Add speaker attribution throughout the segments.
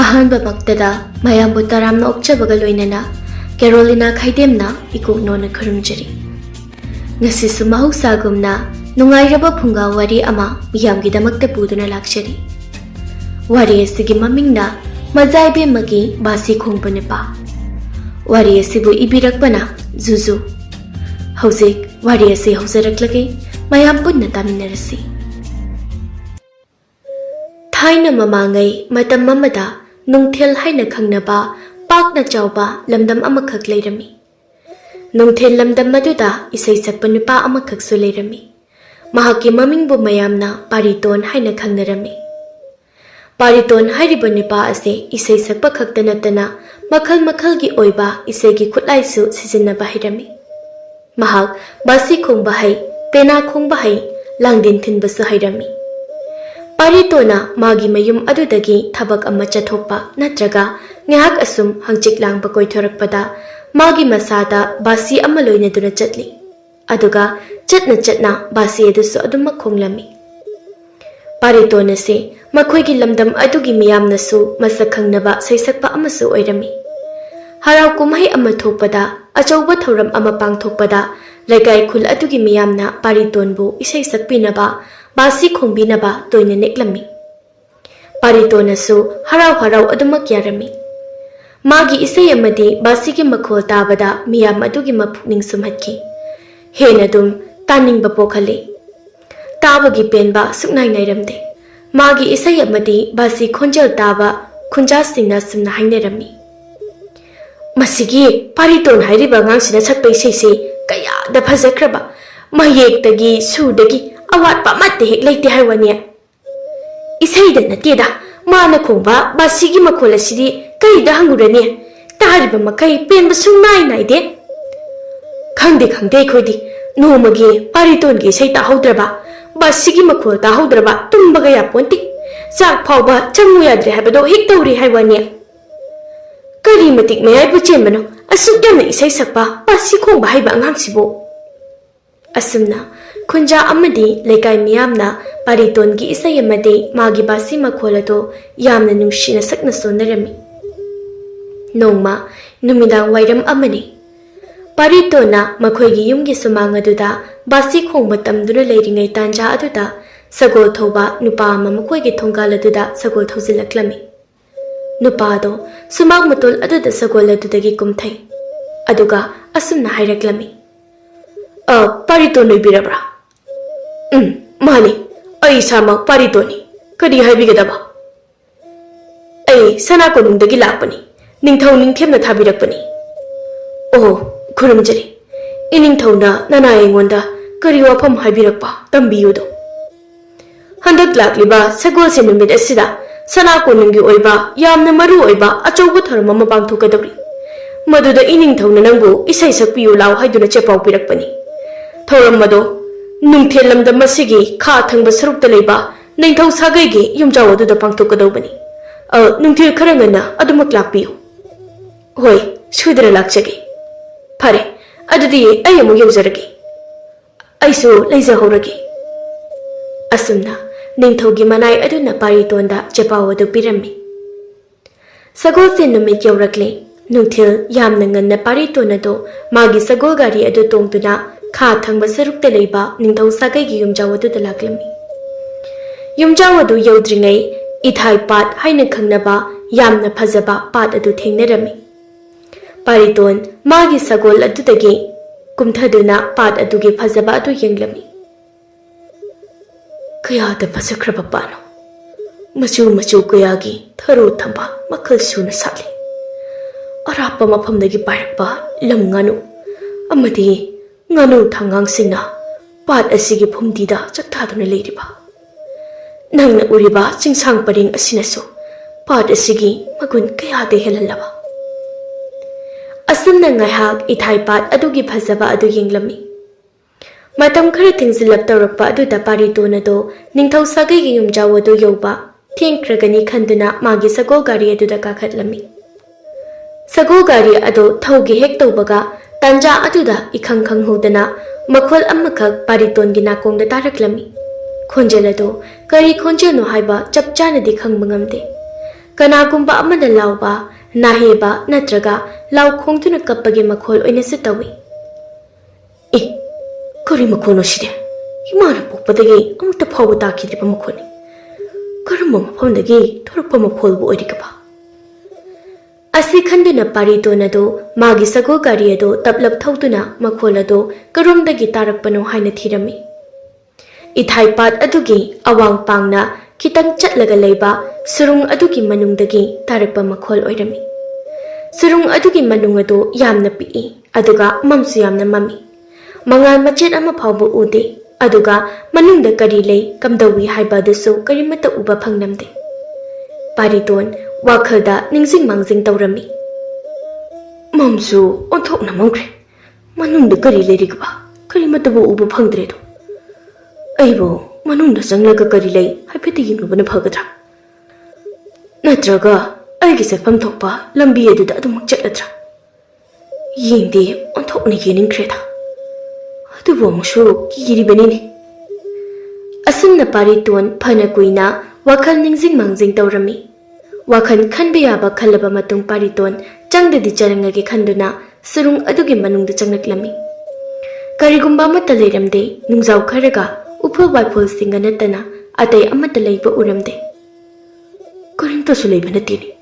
Speaker 1: ꯑꯍꯥꯟꯕ ꯃꯛꯇꯗ ꯃꯌꯥꯝꯕꯨ ꯇꯔꯥꯝꯅ ꯑꯣꯛꯆꯕꯒ ꯂꯣꯏꯅꯅ ꯀꯦꯔꯣꯂꯤꯅꯥ ꯈꯥꯏꯗꯦꯝꯅ ꯏꯀꯣꯛꯅꯣꯅ ꯈꯨꯔꯨꯝꯖꯔꯤ꯫ ꯉꯁꯤꯁꯨ ꯃꯍꯧꯁꯥꯒꯨꯝꯅ ꯅꯨꯡꯉꯥꯏꯔꯕ ꯐꯨꯡꯒꯥ ꯋꯥꯔꯤ ꯑꯃ ꯃꯤꯌꯥꯝꯒꯤꯗꯃꯛꯇ ꯄꯨꯗꯨꯅ ꯂꯥꯛꯆꯔꯤ꯫ ꯋꯥꯔꯤ ꯑꯁꯤꯒꯤ ꯃꯃꯤꯡꯅ ꯃꯆꯥꯏꯕꯦꯝꯃꯒꯤ ꯕꯥꯁꯤ ꯈꯣꯡꯕ ꯅꯨꯄꯥ꯫ ꯋꯥꯔꯤ ꯑꯁꯤꯕꯨ ꯏꯕꯤꯔꯛꯄꯅ ꯖꯨꯖꯨ꯫ ꯍꯧꯖꯤꯛ ꯋꯥꯔꯤ ꯑꯁꯤ ꯍꯧꯖꯔꯛꯂꯒꯦ, ꯃꯌꯥꯝ ꯄꯨꯟꯅ ꯇꯥꯃꯤꯟꯅꯔꯁꯤ꯫ ꯊꯥꯏꯅ ꯃꯃꯥꯡꯉꯩ ꯃꯇꯝ ꯑꯃꯗ ꯅꯨꯡꯊꯤꯜ ꯍꯥꯏꯅ ꯈꯪꯅꯕ ꯄꯥꯛꯅ ꯆꯥꯎꯕ ꯂꯝꯗꯝ ꯑꯃꯈꯛ ꯂꯩꯔꯝꯃꯤ꯫ ꯅꯨꯡꯊꯤꯜ ꯂꯝꯗꯝ ꯑꯗꯨꯗ ꯏꯁꯩ ꯁꯛꯄ ꯅꯨꯄꯥ ꯑꯃꯈꯛꯁꯨ ꯂꯩꯔꯝꯃꯤ꯫ ꯃꯍꯥꯛꯀꯤ ꯃꯃꯤꯡꯕꯨ ꯃꯌꯥꯝꯅ ꯄꯥꯔꯤꯇꯣꯟ ꯍꯥꯏꯅ ꯈꯪꯅꯔꯝꯃꯤ꯫ ꯄꯥꯔꯤꯇꯣꯟ ꯍꯥꯏꯔꯤꯕ ꯅꯨꯄꯥ ꯑꯁꯤ ꯏꯁꯩ ꯁꯛꯄ ꯈꯛꯇ ꯅꯠꯇꯅ ꯃꯈꯜ ꯃꯈꯜꯒꯤ ꯑꯣꯏꯕ ꯏꯁꯩꯒꯤ ꯈꯨꯠꯂꯥꯏꯁꯨ ꯁꯤꯖꯤꯟꯅꯕ ꯍꯩꯔꯝꯃꯤ꯫ ꯃꯍꯥꯛ ꯕꯥꯁꯤ ꯈꯣꯡꯕ ꯍꯩ, ꯄꯦꯅꯥ ꯈꯣꯡꯕ ꯍꯩ, ꯂꯥꯡꯗꯦꯟ ꯊꯤꯟꯕꯁꯨ ꯍꯩꯔꯝꯃꯤ꯫ ꯄꯥꯔꯤꯇꯣꯟꯅ ꯃꯥꯒꯤ ꯃꯌꯨꯝ ꯑꯗꯨꯗꯒꯤ ꯊꯕꯛ ꯑꯃ ꯆꯠꯊꯣꯛꯄ ꯅꯠꯇ꯭ꯔꯒ ꯉꯥꯏꯍꯥꯛ ꯑꯁꯨꯝ ꯍꯪꯆꯤꯛ ꯂꯥꯡꯕ ꯀꯣꯏꯊꯣꯔꯛꯄꯗ ꯃꯥꯒꯤ ꯃꯁꯥꯗ ꯕꯥꯁꯤ ꯑꯃ ꯂꯣꯏꯅꯗꯨꯅ ꯆꯠꯂꯤ꯫ ꯑꯗꯨꯒ ꯆꯠꯅ ꯆꯠꯅ ꯕꯥꯁꯤ ꯑꯗꯨꯁꯨ ꯑꯗꯨꯃꯛ ꯈꯣꯡꯂꯝꯃꯤ꯫ ꯄꯥꯔꯤꯇꯣꯟ ꯑꯁꯤ ꯃꯈꯣꯏꯒꯤ ꯂꯝꯗꯝ ꯑꯗꯨꯒꯤ ꯃꯤꯌꯥꯝꯅꯁꯨ ꯃꯁꯛ ꯈꯪꯅꯕ ꯁꯩꯁꯛꯄ ꯑꯃꯁꯨ ꯑꯣꯏꯔꯝꯃꯤ꯫ ꯍꯔꯥꯎ ꯀꯨꯝꯍꯩ ꯑꯃ ꯊꯣꯛꯄꯗ, ꯑꯆꯧꯕ ꯊꯧꯔꯝ ꯑꯃ ꯄꯥꯡꯊꯣꯛꯄꯗ ꯂꯩꯀꯥꯏ ꯈꯨꯜ ꯑꯗꯨꯒꯤ ꯃꯤꯌꯥꯝꯅ ꯄꯥꯔꯤꯇꯣꯟꯕꯨ ꯏꯁꯩ ꯁꯛꯄꯤꯅꯕ, ꯕꯥꯁꯤ ꯈꯣꯡꯕꯤꯅꯕ ꯇꯣꯏꯅ ꯅꯦꯛꯂꯝꯃꯤ꯫ ꯄꯥꯔꯤꯇꯣꯟꯅꯁꯨ ꯍꯔꯥꯎ ꯍꯔꯥꯎ ꯑꯗꯨꯃꯛ ꯌꯥꯔꯝꯃꯤ꯫ ꯃꯥꯒꯤ ꯏꯁꯩ ꯑꯃꯗꯤ ꯕꯥꯁꯤꯒꯤ ꯃꯈꯣꯜ ꯇꯥꯕꯗ ꯃꯤꯌꯥꯝ ꯑꯗꯨꯒꯤ ꯃꯄꯨꯛꯅꯤꯡ ꯁꯨꯝꯍꯠꯈꯤ, ꯍꯦꯟꯅ ꯑꯗꯨꯝ ꯇꯥꯅꯤꯡꯕ ꯄꯣꯛꯍꯜꯂꯤ꯫ ꯇꯥꯕꯒꯤ ꯄꯦꯟꯕ ꯁꯨꯛꯅꯥꯏ ꯅꯥꯏꯔꯝꯗꯦ꯫ ꯃꯥꯒꯤ ꯏꯁꯩ ꯑꯃꯗꯤ ꯕꯥꯁꯤ ꯈꯣꯟꯖꯦꯜ ꯇꯥꯕ ꯈꯨꯟꯖꯥꯁꯤꯡꯅ ꯁꯨꯝꯅ ꯍꯥꯏꯅꯔꯝꯃꯤ, ꯃꯁꯤꯒꯤ ꯄꯥꯔꯤꯇꯣꯟ ꯍꯥꯏꯔꯤꯕ ꯑꯉꯥꯡꯁꯤꯅ ꯁꯛꯄ ꯏꯁꯩꯁꯤ ꯀꯌꯥꯗ ꯐꯖꯈ꯭ꯔꯕ, ꯃꯌꯦꯛꯇꯒꯤ ꯁꯨꯔꯗꯒꯤ ꯑꯋꯥꯠꯄ ꯑꯃꯠꯇ ꯍꯦꯛ ꯂꯩꯇꯦ ꯍꯥꯏꯋꯥꯅꯤ꯫ ꯏꯁꯩꯗ ꯅꯠꯇꯦꯗ, ꯃꯥꯅ ꯈꯣꯡꯕ ꯕꯥꯁꯤꯒꯤ ꯃꯈꯣꯜ ꯑꯁꯤꯗꯤ ꯀꯔꯤꯗ ꯍꯪꯉꯨꯔꯅꯤ, ꯇꯥꯔꯤꯕ ꯃꯈꯩ ꯄꯦꯟꯕ ꯁꯨꯡꯅꯥꯏ ꯅꯥꯏꯗꯦ꯫ ꯈꯪꯗꯦ ꯑꯩꯈꯣꯏꯗꯤ ꯅꯣꯡꯃꯒꯤ ꯄꯥꯔꯤꯇꯣꯟꯒꯤ ꯏꯁꯩ ꯇꯥꯍꯧꯗ꯭ꯔꯕ, ꯕꯥꯁꯤꯒꯤ ꯃꯈꯣꯜ ꯇꯥꯍꯧꯗ꯭ꯔꯕ ꯇꯨꯝꯕꯒ ꯌꯥꯄꯣꯟꯇꯦ, ꯆꯥꯛ ꯐꯥꯎꯕ ꯆꯪꯉꯨ ꯌꯥꯗ꯭ꯔꯦ ꯍꯥꯏꯕꯗꯣ ꯍꯦꯛ ꯇꯧꯔꯤ ꯍꯥꯏꯋꯥꯅꯤ꯫ ꯀꯔꯤ ꯃꯇꯤꯛ ꯃꯌꯥꯏꯕꯨ ꯆꯦꯟꯕꯅꯣ ꯑꯁꯨꯛ ꯌꯥꯝꯅ ꯏꯁꯩ ꯁꯛꯄ, ꯕꯥꯁꯤ ꯈꯣꯡꯕ ꯍꯩꯕ ꯑꯉꯥꯡꯁꯤꯕꯨ? ꯑꯁꯨꯝꯅ ꯈꯨꯟꯖꯥ ꯑꯃꯗꯤ ꯂꯩꯀꯥꯏ ꯃꯤꯌꯥꯝꯅ ꯄꯥꯔꯤꯇꯣꯟꯒꯤ ꯏꯁꯩ ꯑꯃꯗꯤ ꯃꯥꯒꯤ ꯕꯥꯁꯤ ꯃꯈꯣꯜ ꯑꯗꯨ ꯌꯥꯝꯅ ꯅꯨꯡꯁꯤꯅ ꯁꯛꯅ ꯁꯣꯟꯅꯔꯝꯃꯤ꯫ ꯅꯣꯡꯃ ꯅꯨꯃꯤꯗꯥꯡ ꯋꯥꯏꯔꯝ ꯑꯃꯅꯤ꯫ ꯄꯥꯔꯤꯇꯣꯟꯅ ꯃꯈꯣꯏꯒꯤ ꯌꯨꯝꯒꯤ ꯁꯨꯃꯥꯡ ꯑꯗꯨꯗ ꯕꯥꯁꯤ ꯈꯣꯡꯕ ꯇꯝꯗꯨꯅ ꯂꯩꯔꯤꯉꯩ ꯇꯥꯟꯖꯥ ꯑꯗꯨꯗ ꯁꯒꯣꯜ ꯊꯧꯕ ꯅꯨꯄꯥ ꯑꯃ ꯃꯈꯣꯏꯒꯤ ꯊꯣꯡꯒꯥꯜ ꯑꯗꯨꯗ ꯁꯒꯣꯜ ꯊꯧꯖꯤꯜꯂꯛꯂꯝꯃꯤ꯫ ꯅꯨꯄꯥꯗꯣ ꯁꯨꯃꯥꯡ ꯃꯇꯣꯜ ꯑꯗꯨꯗ ꯁꯒꯣꯜ ꯑꯗꯨꯗꯒꯤ ꯀꯨꯝꯊꯩ꯫ ꯑꯗꯨꯒ ꯑꯁꯨꯝꯅ ꯍꯥꯏꯔꯛꯂꯝꯃꯤ, ꯄꯥꯔꯤꯇꯣꯟ ꯑꯣꯏꯕꯤꯔꯕ꯭ꯔꯥ? ꯃꯥꯅꯤ, ꯑꯩ ꯏꯁꯥꯃꯛ ꯄꯥꯔꯤꯇꯣꯟꯅꯤ꯫ ꯀꯔꯤ ꯍꯥꯏꯕꯤꯒꯗꯕ? ꯑꯩ ꯁꯅꯥ ꯀꯣꯅꯨꯡꯗꯒꯤ ꯂꯥꯛꯄꯅꯤ, ꯅꯤꯡꯊꯧ ꯅꯤꯡꯊꯦꯝꯅ ꯊꯥꯕꯤꯔꯛꯄꯅꯤ꯫ ꯑꯣ, ꯈꯨꯔꯨꯝꯖꯔꯤ꯫ ꯏꯅꯤꯡꯊꯧꯅ ꯅꯅꯥ ꯑꯩꯉꯣꯟꯗ ꯀꯔꯤ ꯋꯥꯐꯝ ꯍꯥꯏꯕꯤꯔꯛꯄ ꯇꯝꯕꯤꯌꯨꯗꯣ? ꯍꯟꯗꯛ ꯂꯥꯛꯂꯤꯕ ꯁꯒꯣꯜꯁꯦꯟ ꯅꯨꯃꯤꯠ ꯑꯁꯤꯗ ꯁꯅꯥ ꯀꯣꯅꯨꯡꯒꯤ ꯑꯣꯏꯕ ꯌꯥꯝꯅ ꯃꯔꯨ ꯑꯣꯏꯕ ꯑꯆꯧꯕ ꯊꯧꯔꯝ ꯑꯃ ꯄꯥꯡꯊꯣꯛꯀꯗꯧꯔꯤ꯫ ꯃꯗꯨꯗ ꯏꯅꯤꯡꯊꯧꯅ ꯅꯪꯕꯨ ꯏꯁꯩ ꯁꯛꯄꯤꯌꯨ ꯂꯥꯎ ꯍꯥꯏꯗꯨꯅ ꯆꯦꯄꯥꯎ ꯄꯤꯔꯛꯄꯅꯤ꯫ ꯊꯧꯔꯝ ꯑꯗꯣ ꯅꯨꯡꯊꯤꯜ ꯂꯝꯗꯝ ꯑꯁꯤꯒꯤ ꯈꯥ ꯊꯪꯕ ꯁꯔꯨꯛꯇ ꯂꯩꯕ ꯅꯤꯡꯊꯧ ꯁꯥꯒꯩꯒꯤ ꯌꯨꯝꯖꯥꯎ ꯑꯗꯨꯗ ꯄꯥꯡꯊꯣꯛꯀꯗꯧꯕꯅꯤ꯫ ꯅꯨꯡꯊꯤꯜ ꯈꯔ ꯉꯟꯅ ꯑꯗꯨꯃꯛ ꯂꯥꯛꯄꯤꯌꯨ꯫ ꯍꯣꯏ, ꯁꯣꯏꯗꯅ ꯂꯥꯛꯆꯒꯦ꯫ ꯐꯔꯦ, ꯑꯗꯨꯗꯤ ꯑꯩ ꯑꯃꯨꯛ ꯌꯧꯖꯔꯒꯦ꯫ ꯑꯩꯁꯨ ꯂꯩꯖꯍꯧꯔꯒꯦ꯫ ꯑꯁꯨꯝꯅ ꯅꯤꯡꯊꯧꯒꯤ ꯃꯅꯥꯏ ꯑꯗꯨꯅ ꯄꯥꯔꯤꯇꯣꯟꯗ ꯆꯦꯄꯥꯎ ꯑꯗꯨ ꯄꯤꯔꯝꯃꯤ꯫ ꯁꯒꯣꯜꯁꯦꯟ ꯅꯨꯃꯤꯠ ꯌꯧꯔꯛꯂꯦ꯫ ꯅꯨꯡꯊꯤꯜ ꯌꯥꯝꯅ ꯉꯟꯅ ꯄꯥꯔꯤꯇꯣꯟ ꯑꯗꯨ ꯃꯥꯒꯤ ꯁꯒꯣꯜ ꯒꯥꯔꯤ ꯑꯗꯨ ꯇꯣꯡꯗꯨꯅ ꯈꯥ ꯊꯪꯕ ꯁꯔꯨꯛꯇ ꯂꯩꯕ ꯅꯤꯡꯊꯧ ꯁꯥꯒꯩꯒꯤ ꯌꯨꯝꯖꯥꯎ ꯑꯗꯨꯗ ꯂꯥꯛꯂꯝꯃꯤ꯫ ꯌꯨꯝꯖꯥꯎ ꯑꯗꯨ ꯌꯧꯗ꯭ꯔꯤꯉꯩ ꯏꯊꯥꯏ ꯄꯥꯠ ꯍꯥꯏꯅ ꯈꯪꯅꯕ ꯌꯥꯝꯅ ꯐꯖꯕ ꯄꯥꯠ ꯑꯗꯨ ꯊꯦꯡꯅꯔꯝꯃꯤ꯫ ꯄꯥꯔꯤꯇꯣꯟ ꯃꯥꯒꯤ ꯁꯒꯣꯜ ꯑꯗꯨꯗꯒꯤ ꯀꯨꯝꯊꯗꯨꯅ ꯄꯥꯠ ꯑꯗꯨꯒꯤ ꯐꯖꯕ ꯑꯗꯨ ꯌꯦꯡꯂꯝꯃꯤ꯫ ꯀꯌꯥꯗ ꯐꯖꯈ꯭ꯔꯕ ꯄꯥꯠꯅꯣ! ꯃꯆꯨ ꯀꯌꯥꯒꯤ ꯊꯔꯣ ꯊꯝꯕꯥꯜ ꯃꯈꯜ ꯁꯨꯅ ꯁꯥꯠꯂꯤ꯫ ꯑꯔꯥꯞꯄ ꯃꯐꯝꯗꯒꯤ ꯄꯥꯏꯔꯛꯄ ꯂꯝ ꯉꯥꯅꯨ ꯑꯃꯗꯤ ꯉꯥꯅꯨ ꯊꯥꯡꯒꯥꯡꯁꯤꯡꯅ ꯄꯥꯠ ꯑꯁꯤꯒꯤ ꯐꯨꯝꯗꯤꯗ ꯆꯥꯛꯇꯥꯗꯨꯅ ꯂꯩꯔꯤꯕ꯫ ꯅꯪꯅ ꯎꯔꯤꯕ ꯆꯤꯡꯁꯥꯡ ꯄꯔꯦꯡ ꯑꯁꯤꯅꯁꯨ ꯄꯥꯠ ꯑꯁꯤꯒꯤ ꯃꯒꯨꯟ ꯀꯌꯥꯗ ꯍꯦꯜꯍꯜꯂꯕ꯫ ꯑꯁꯨꯝꯅ ꯉꯥꯏꯍꯥꯛ ꯏꯊꯥꯏ ꯄꯥꯠ ꯑꯗꯨꯒꯤ ꯐꯖꯕ ꯑꯗꯨ ꯌꯦꯡꯂꯝꯃꯤ꯫ ꯃꯇꯝ ꯈꯔ ꯊꯦꯡꯖꯤꯜꯂꯞ ꯇꯧꯔꯛꯄ ꯑꯗꯨꯗ ꯄꯥꯔꯤꯇꯣꯟ ꯑꯗꯨ ꯅꯤꯡꯊꯧ ꯁꯥꯒꯩꯒꯤ ꯌꯨꯝꯖꯥꯎ ꯑꯗꯨ ꯌꯧꯕ ꯊꯦꯡꯈ꯭ꯔꯒꯅꯤ ꯈꯟꯗꯨꯅ ꯃꯥꯒꯤ ꯁꯒꯣꯜ ꯒꯥꯔꯤ ꯑꯗꯨꯗ ꯀꯥꯈꯠꯂꯝꯃꯤ꯫ ꯁꯒꯣꯜ ꯒꯥꯔꯤ ꯑꯗꯨ ꯊꯧꯒꯦ ꯍꯦꯛ ꯇꯧꯕꯒ ꯇꯥꯟꯖꯥ ꯑꯗꯨꯗ ꯏꯈꯪ ꯈꯪꯍꯧꯗꯅ ꯃꯈꯣꯜ ꯑꯃꯈꯛ ꯄꯥꯔꯤꯇꯣꯟꯒꯤ ꯅꯥꯀꯣꯡꯗ ꯇꯥꯔꯛꯂꯝꯃꯤ꯫ ꯈꯣꯟꯖꯦꯜ ꯑꯗꯨ ꯀꯔꯤ ꯈꯣꯟꯖꯦꯜꯅꯣ ꯍꯥꯏꯕ ꯆꯞ ꯆꯥꯅꯗꯤ ꯈꯪꯕ ꯉꯝꯗꯦ꯫ Kanagumba amada lauba, naheba natraga lau khongtuna kappagi makhol oinasu tawi. Kari makhono side. Himana pokpadagi amukta phawba takidriba makhoni. Karamba mafamdagi thorakpa makhol bu oirikaba. Asi khanduna paritona do magi sago gari ado taplap thautuna makhol ado karomdagi tarakpano haina thirami. Ithaipat adugi awang pangna kitang chatlaga leiba surung adugi manungdagi tarakpa makhol oirami. Surung adugi manung ado yamna pi aduga mamsu yamna mami. Mangal machet ama phawbu ude aduga manungda kari lei kamdawi haiba dasu karimata uba phangnamde. Pariton wakhalda ningsing mangjing tawrami. Mamsu onthokna mangkre. Manungda kari leirigba karimata bu uba phangdre do. Aibo manungda sanglaga kari lei haipete yingrubana phagadra. Natraga aigi sakpam thokpa lambi aduda adumak chatladra. Yingde onthokna yeningkreda. Adubu amushu kiribanini. Asumna pariton phana kuina wakhal ningsing mangjing tawrami. Wakhal khanba yaba khalaba matung pariton changdadi charangage khanduna surung adugi manungda changnaklami. Karigumba amata leiramde nungjaw kharaga uphul waiful singa natana atai amata leiba uramde. Karimtasu leiba natini.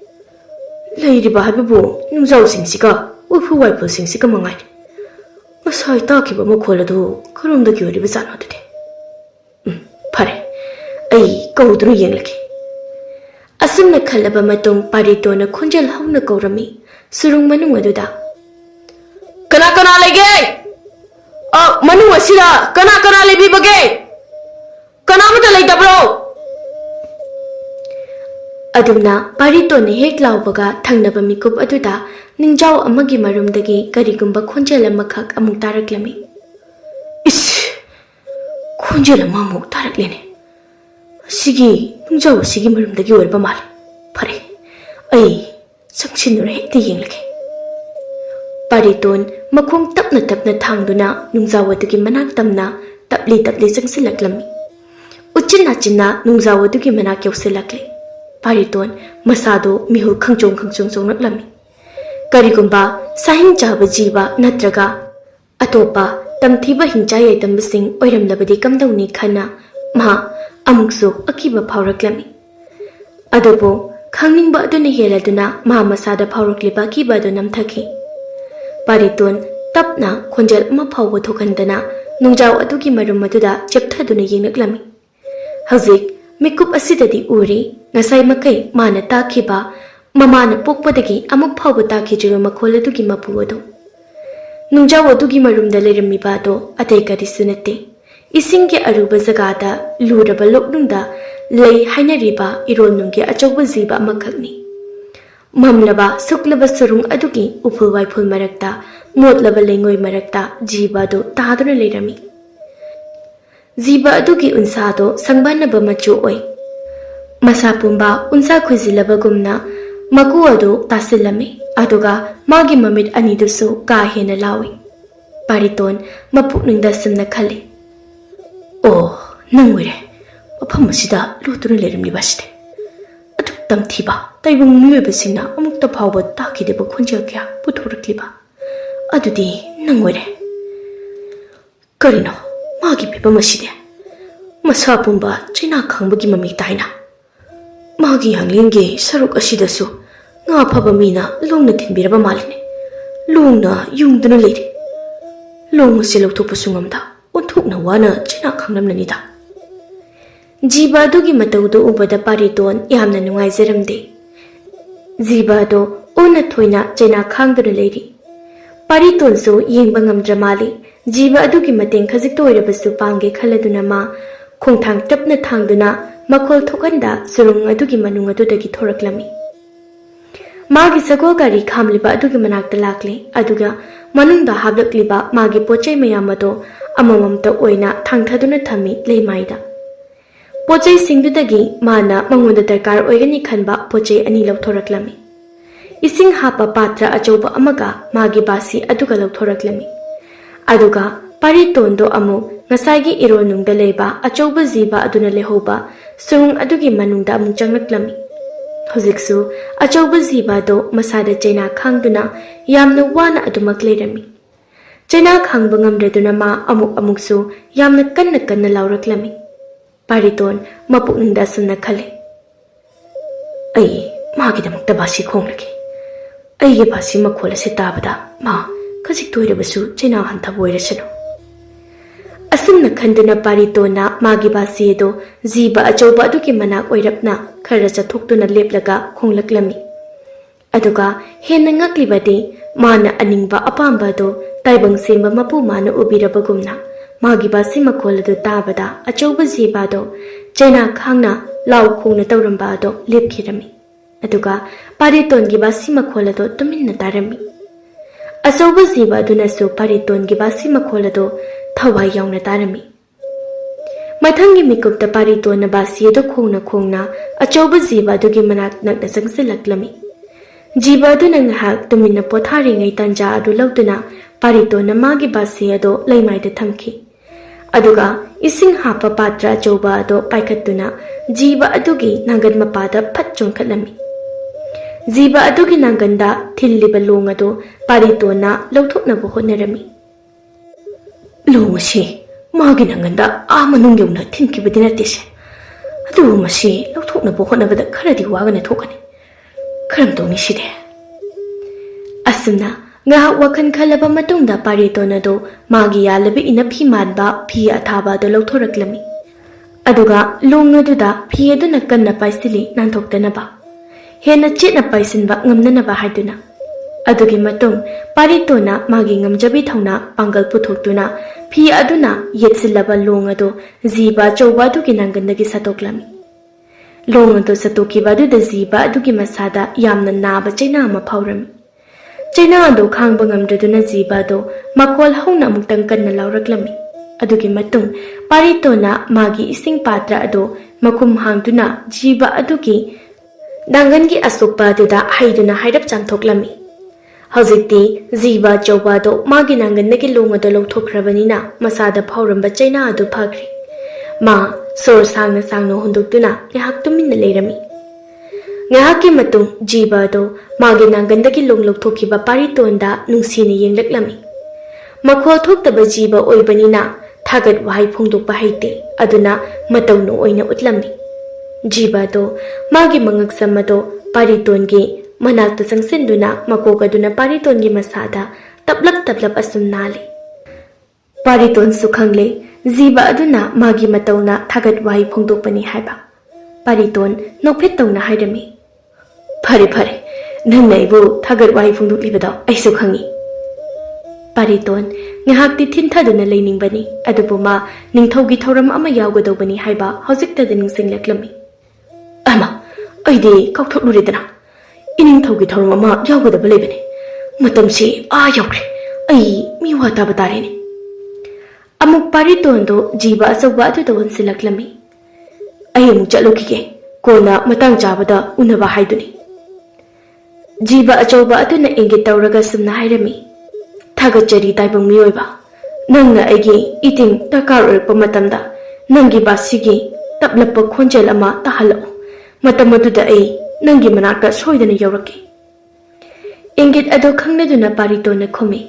Speaker 1: Leiriba habibu nungjaw singsiga uphul waiful singsiga mangai. Masai takiba makhol adu karomdagi oriba jano adude. Phare ai kaudunu yenglaki. Asumna khalaba matung paritona khonjal hauna kaurami surung manung aduda. Kana kana lege? Manung asida kana lebibage? Kana amata leitabro? Adumna paritona hek laubaga thangnaba mikup aduda ningjao amagi marumdagi karigumba khonjal amakhak amuk taraklami. Khonjal ama amuk taraklene. Sigi ningjao sigi marumdagi orba mal. Phare ai sangsinura hekta yenglake. Pariton makhong tapna thangduna ningjao adugi manak tamna tapli sangsilaklami. Uchinna ningjao adugi manak yausilakle. Pariton masado mihul khangchong songnaklammi. Karigumba sahing chaba jiba natraga atopa tamthiba hinchai itambasing oiramlabadi kamdawni khana ma amuksu akiba phawraklami. Adobo khangningba aduna heladuna ma masada phawrakliba kiba adu namthaki. Pariton tapna khonjal ma phawba thokhandana nungjaw adugi marum aduda chepthaduna yengnaklami. Hauzik mikup asidadi uri ngasai makai mana takhiba mamana pokpadagi amuk phawba takhijiba makhol adugi mapu adu. Nungjaw adugi marumda leiramiba ado atai karisu nate. Isingge aruba jagada luraba loknungda lei hainariba irolnungge achauba jiba amakhakni. Mamlaba suklaba surung adugi uphul waiful marakta motlaba lengoi marakta jiba ado taduna leirami. Jiba adugi unsado sangbanaba machu oi. Masa pumba unsa khuzilaba gumna maku ado tasilami aduga magi mamit anidusu ka hena lawi. Pariton mapukningda sumna khale. Oh, nangwire. Mafam asida lutuna leiramli baside. Aduk tamthiba taibung miyobasingna amukta phawba takideba khonjal kya puthorakliba. Adudi nangwire. Karino magi pibam aside. Masa pumba china khangbagi mami taina. Magi hanglinge saruk asidasu nga phaba mina longna thinbiraba maline. Longna yungduna leire. Long ase lawthokpasu ngamda onthokna wana china khangnamnanida. Jiba adugi mataudo ubada pariton yamna nungaijaramde. Jiba ado ona thoina china khangduna leiri. Pariton so yengba ngamdra mali. Jiba adugi mateng khajik toirabasu pange khaladuna ma khongthang tapna thangduna makhol thokanda surung adugi manung adudagi thoraklami. Magi sago gari khamliba adugi manakta lakle aduga manungda hablakliba magi pochai mayamado amamamta oina thangthaduna thami leimaida. Pochai singdudagi mana mangonda darkar oigani khanba pochai ani lawthoraklami. Ising hapa patra achauba amaga magi basi aduga lawthoraklami. Aduga paritondo amu ngasagi ironungda leiba achauba jiba aduna lehoba surung adugi manungda amung changnaklami. Hoziksu achauba zibado masada China khangduna yamna wana adumak leirami. China khangba ngamdraduna ma amuksu yamna kanna lauraklami. Pariton mapukningda sumna khale. Ai magidamakta Bashi khonglaki. Aige Bashi makhola se tabada ma khajik toirabasu China hantha boirasano. Asumna khanduna paritona magi Bashi edo ziba achauba aduki manak oirapna khara chathokduna leplaga khonglaklami. Aduga henna ngaklibadi mana aningba apamba do taibang semba mapu mana ubirabagumna magi Bashi makholadu tabada achauba ziba do China khangna law khongna tawramba do lepkhirami. Aduga pariton gi Bashi makholado tuminna tarami. Achauba ziba adunasu pariton gi Bashi makholado thawai yauna tarami. Mathangi mikupta paritona Bashi edo khongna achauba ziba adugi manak nakna sangsilaklami. Jiba aduna ngahak tuminna potharingai tanja adu lawduna paritona magi Bashi edo laimaida thamki. Aduga ising hapa patra achauba ado paikhatuna jiba adugi nangan mapada phat chongkhatlami. Ziba adugi nanganda thilliba long ado paritona lawthoknabu hotnarami. Long asi magi nanganda manung yawna thinkibadi natese. Adu masi lawthoknabu hotnabada kharadi wagana thokani. Karam tawni side. Asumna ngahak wakhan khalaba matungda paritona do magi yalabi inaphi manba phi athaba do lawthoraklami. Aduga long aduda phi aduna kanna paisili nanthoktanaba. Hena chitna paisinba ngamnanaba haiduna. Adugi matung paritona magi ngamjabi thauna pangal puthoktuna phi aduna yetsilaba long ado ziba chauba adugi nangandagi satoklami. Long ado satokiba aduda ziba adugi masada yamna naba China ama phaurami. China ado khangba ngamdraduna ziba do makhol hauna amuktang kanna lauraklami. Adugi matung paritona magi ising patra ado makum hangduna jiba adugi Dangangi asukpa aduda haiduna haidap chamthoklami. Hawjikti ziba chauba do magi nangandagi long ado lawthokrabanina masada phawramba China adu phakri. Ma sor sangna hundukduna ngahak tuminna leirami. Ngahaki matung jiba do magi nangandagi long lawthokiba paritonda nungsina yenglaklami. Makhol thoktaba jiba oibanina thagat wahai phongdokpa haite aduna matawno oina utlami. Jiba do magi mangaksam ado paritongi manakta sangsinduna makokaduna paritongi masada taplap asum nali. Pariton sukhangle ziba aduna magi matawna thagat wahai phongdokpani haiba. Pariton nokphet tawna hairami. Phare nangna ibu thagat wahai phongdoklibado ai sukhangi. Pariton ngahakti thintaduna leiningbani adubu ma ningthaugi thoram ama yawgadobani haiba hawjiktada ningsinglaklami. Ama aide kaukthokluridana ining thaugi thoram ama yawgadaba leibani matamsi yawkre ai miwa taba tarene. Amuk paritondo jiba asawba aduda wansilaklami. Ai amuk chatlokige kona matang chabada unaba haiduni. Jiba achauba aduna ingit tawraga sumna hairami. Thagachari taibang miyoiba nangna aigi iting takar oirpa matamda nangi Bashigi taplappa khonjel ama tahalau matam aduda ai nangi manakta soidana yawraki. Ingit ado khangnaduna paritona khomi.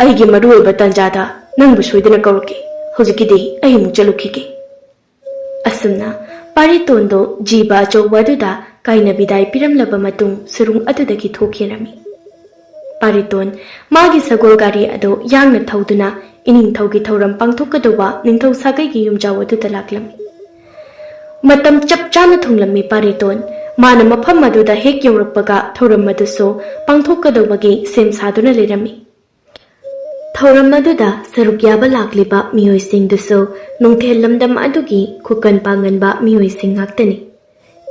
Speaker 1: Aigi maruoiba tanjada nangbu soidana kawraki. Hojikidi ai amuk chalukhige. Asumna paritondo jiba achauba aduda kaina bidai piramlaba matung surung adudagi thokhirami. Pariton magi sagol gari ado yangna thauduna ining thaugi thauram pangthokkadoba ningthau sagai yumjaw aduda laklami. Matam chapchana thunglami pariton mana mafam aduda hek yawrakpaga thauram aduso pangthokkadobagi sem saduna lerami. Thauram aduda saruk yaba lakliba miyoising duso nungthel lamdam adugi khukan panganba miyoising ngaktani.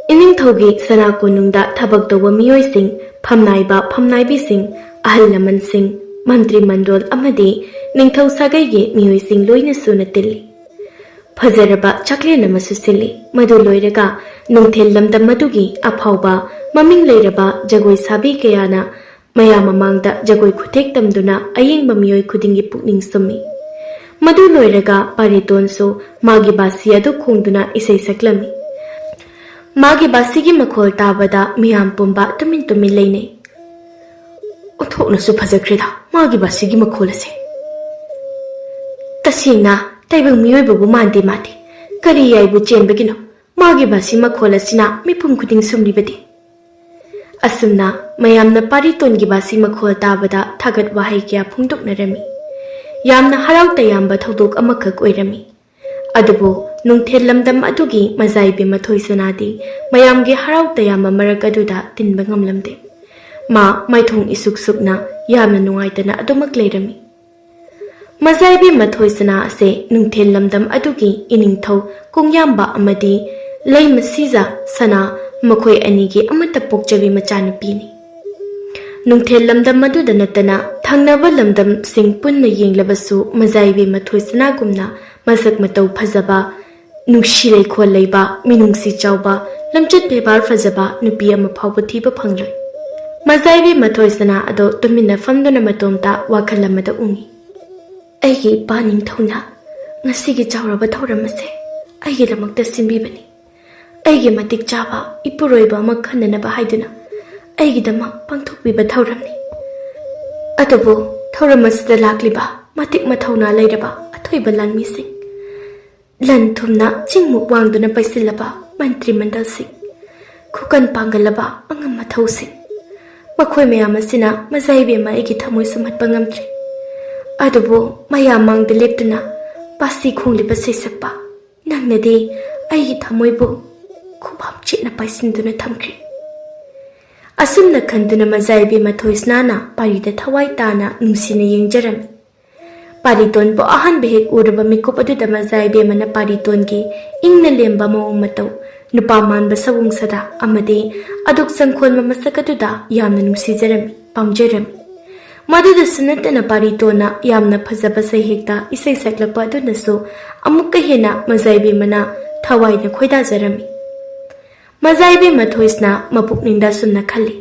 Speaker 1: Ining thaugi sanakonungda thabak toba miyoising phamnaibising ahal lamansing mantri mandol amadi ningthau sagai miyoising loina suna tilli. Phajaraba chakle namasu silli madu loiraga nungthel lamdam madugi aphauba maming leiraba jagoi sabi kayana maya mamangda jagoi khutek tamduna ayengba miyoi khudingi pukning summi. Madu loiraga paritonso magi Bashi adu khongduna isai saklami. Magi Basigi Makhol Tabada Miam Pumba Tumin Tumin Lane. Othona Supazakrida, Magi Basigi Makolase. Tasina, Taibu Mubu Mandi Mati, Kariya Buchen Begino, Magi Basi Makolasina, Mipum Kuting Sumlibadi. Asumna, Mayam the Pariton Gibasi Makhol Tabada, Tagat Wahakia Puntuk Narami. Yamna Harau Tayamba Todok Amakak Oirami. Adubu, Nungtel Lamdam Adugi, Machaebema Thoisanadi, Mayamgi Harau Tayama Maragaduda, Tinbangam Lamde. Ma, Maithong Isuk Sukna, Yamna Nuaitana Adumak Lerami. Machaebema Thoisana se, Nungtel Lamdam Adugi, Iningtho, Kungyamba Amadi, Lay Masiza, Sana, Makoi Anigi Amatapok Javi Machanapini. Nungtel Lamdam Maduda Natana, Tangnava Lamdam Sing Punna Ying Labasu, Machaebema Thoisana Gumna, Masak Matau Pazaba, Nushire Koleba, Minungsi Chauba, Lamchet Pebar Fazaba, Nupia Mapawatiba Pangre. Machaebema Thoisana Ado Domina Famdona Matomta, Wakalamada Uni. Aigi Baning Tona, Nasigi Chauraba Tauramase, Aigi Lamakta Simbibani. Aigi Matik Java, Ipuroiba Makanaba Haiduna, Aigi Damak Pangtopiba Tauramni. Atobo, Tauramas the Lakliba, Matik Matona Ladaba, Atoibalan missing. Lan Tumna, Chingmuk Wangduna Baisilaba, Mantri Mandal Sing. Kukan Pangalaba, Angamatau Sing. Makoi Mayamasina, Machaebema Igi Tamoisumat Bangamtri. Adobo, Mayamang the Leptuna, Basi Kungliba Sisapa, Nangnadi, Ayi Tamoibu, Kubam Chitna Paisinduna Tamkri. Asumna Kanduna Machaebema Thoisnana, Parida Tawaitana, Nungsina Yingjaram. Pariton bo ahan behek uraba mikup adu da Machaebema na pariton gi ingna lemba maung matau nupa manba sawung sada amade aduk sangkhon ma masakatu da yamna nungsijarami pamjarami maduda sunatana paritona yamna phajaba sahekta isai saklapa adu naso amukka hena Machaebema na thawai na khoida jarami Machaebema thoisna mapukningda sunna khali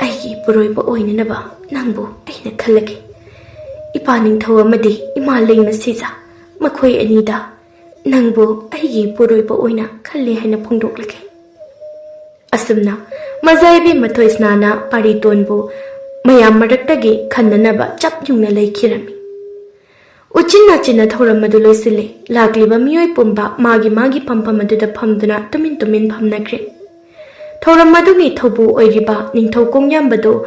Speaker 1: ai puroiba oina naba nangbu aina khalake Ipaning Tawamadi, Imalay Masiza, Makoi Anida, Nangbo, Ayi Puroiba Oina, Kali Hena Pundoklake. Asumna, Machaebema Thoisnana, Paritonbo, Mayam Maraktagi, Kandanaba, Chap Yungna Lay Kirami. Uchina China Thoramadulosile, Lagliba Mui Pumba, Magi Pampa Maduda Pamduna, Tumin Pamnagre. Thoramadumi Tobu Oiriba, Ningto Kongyambado,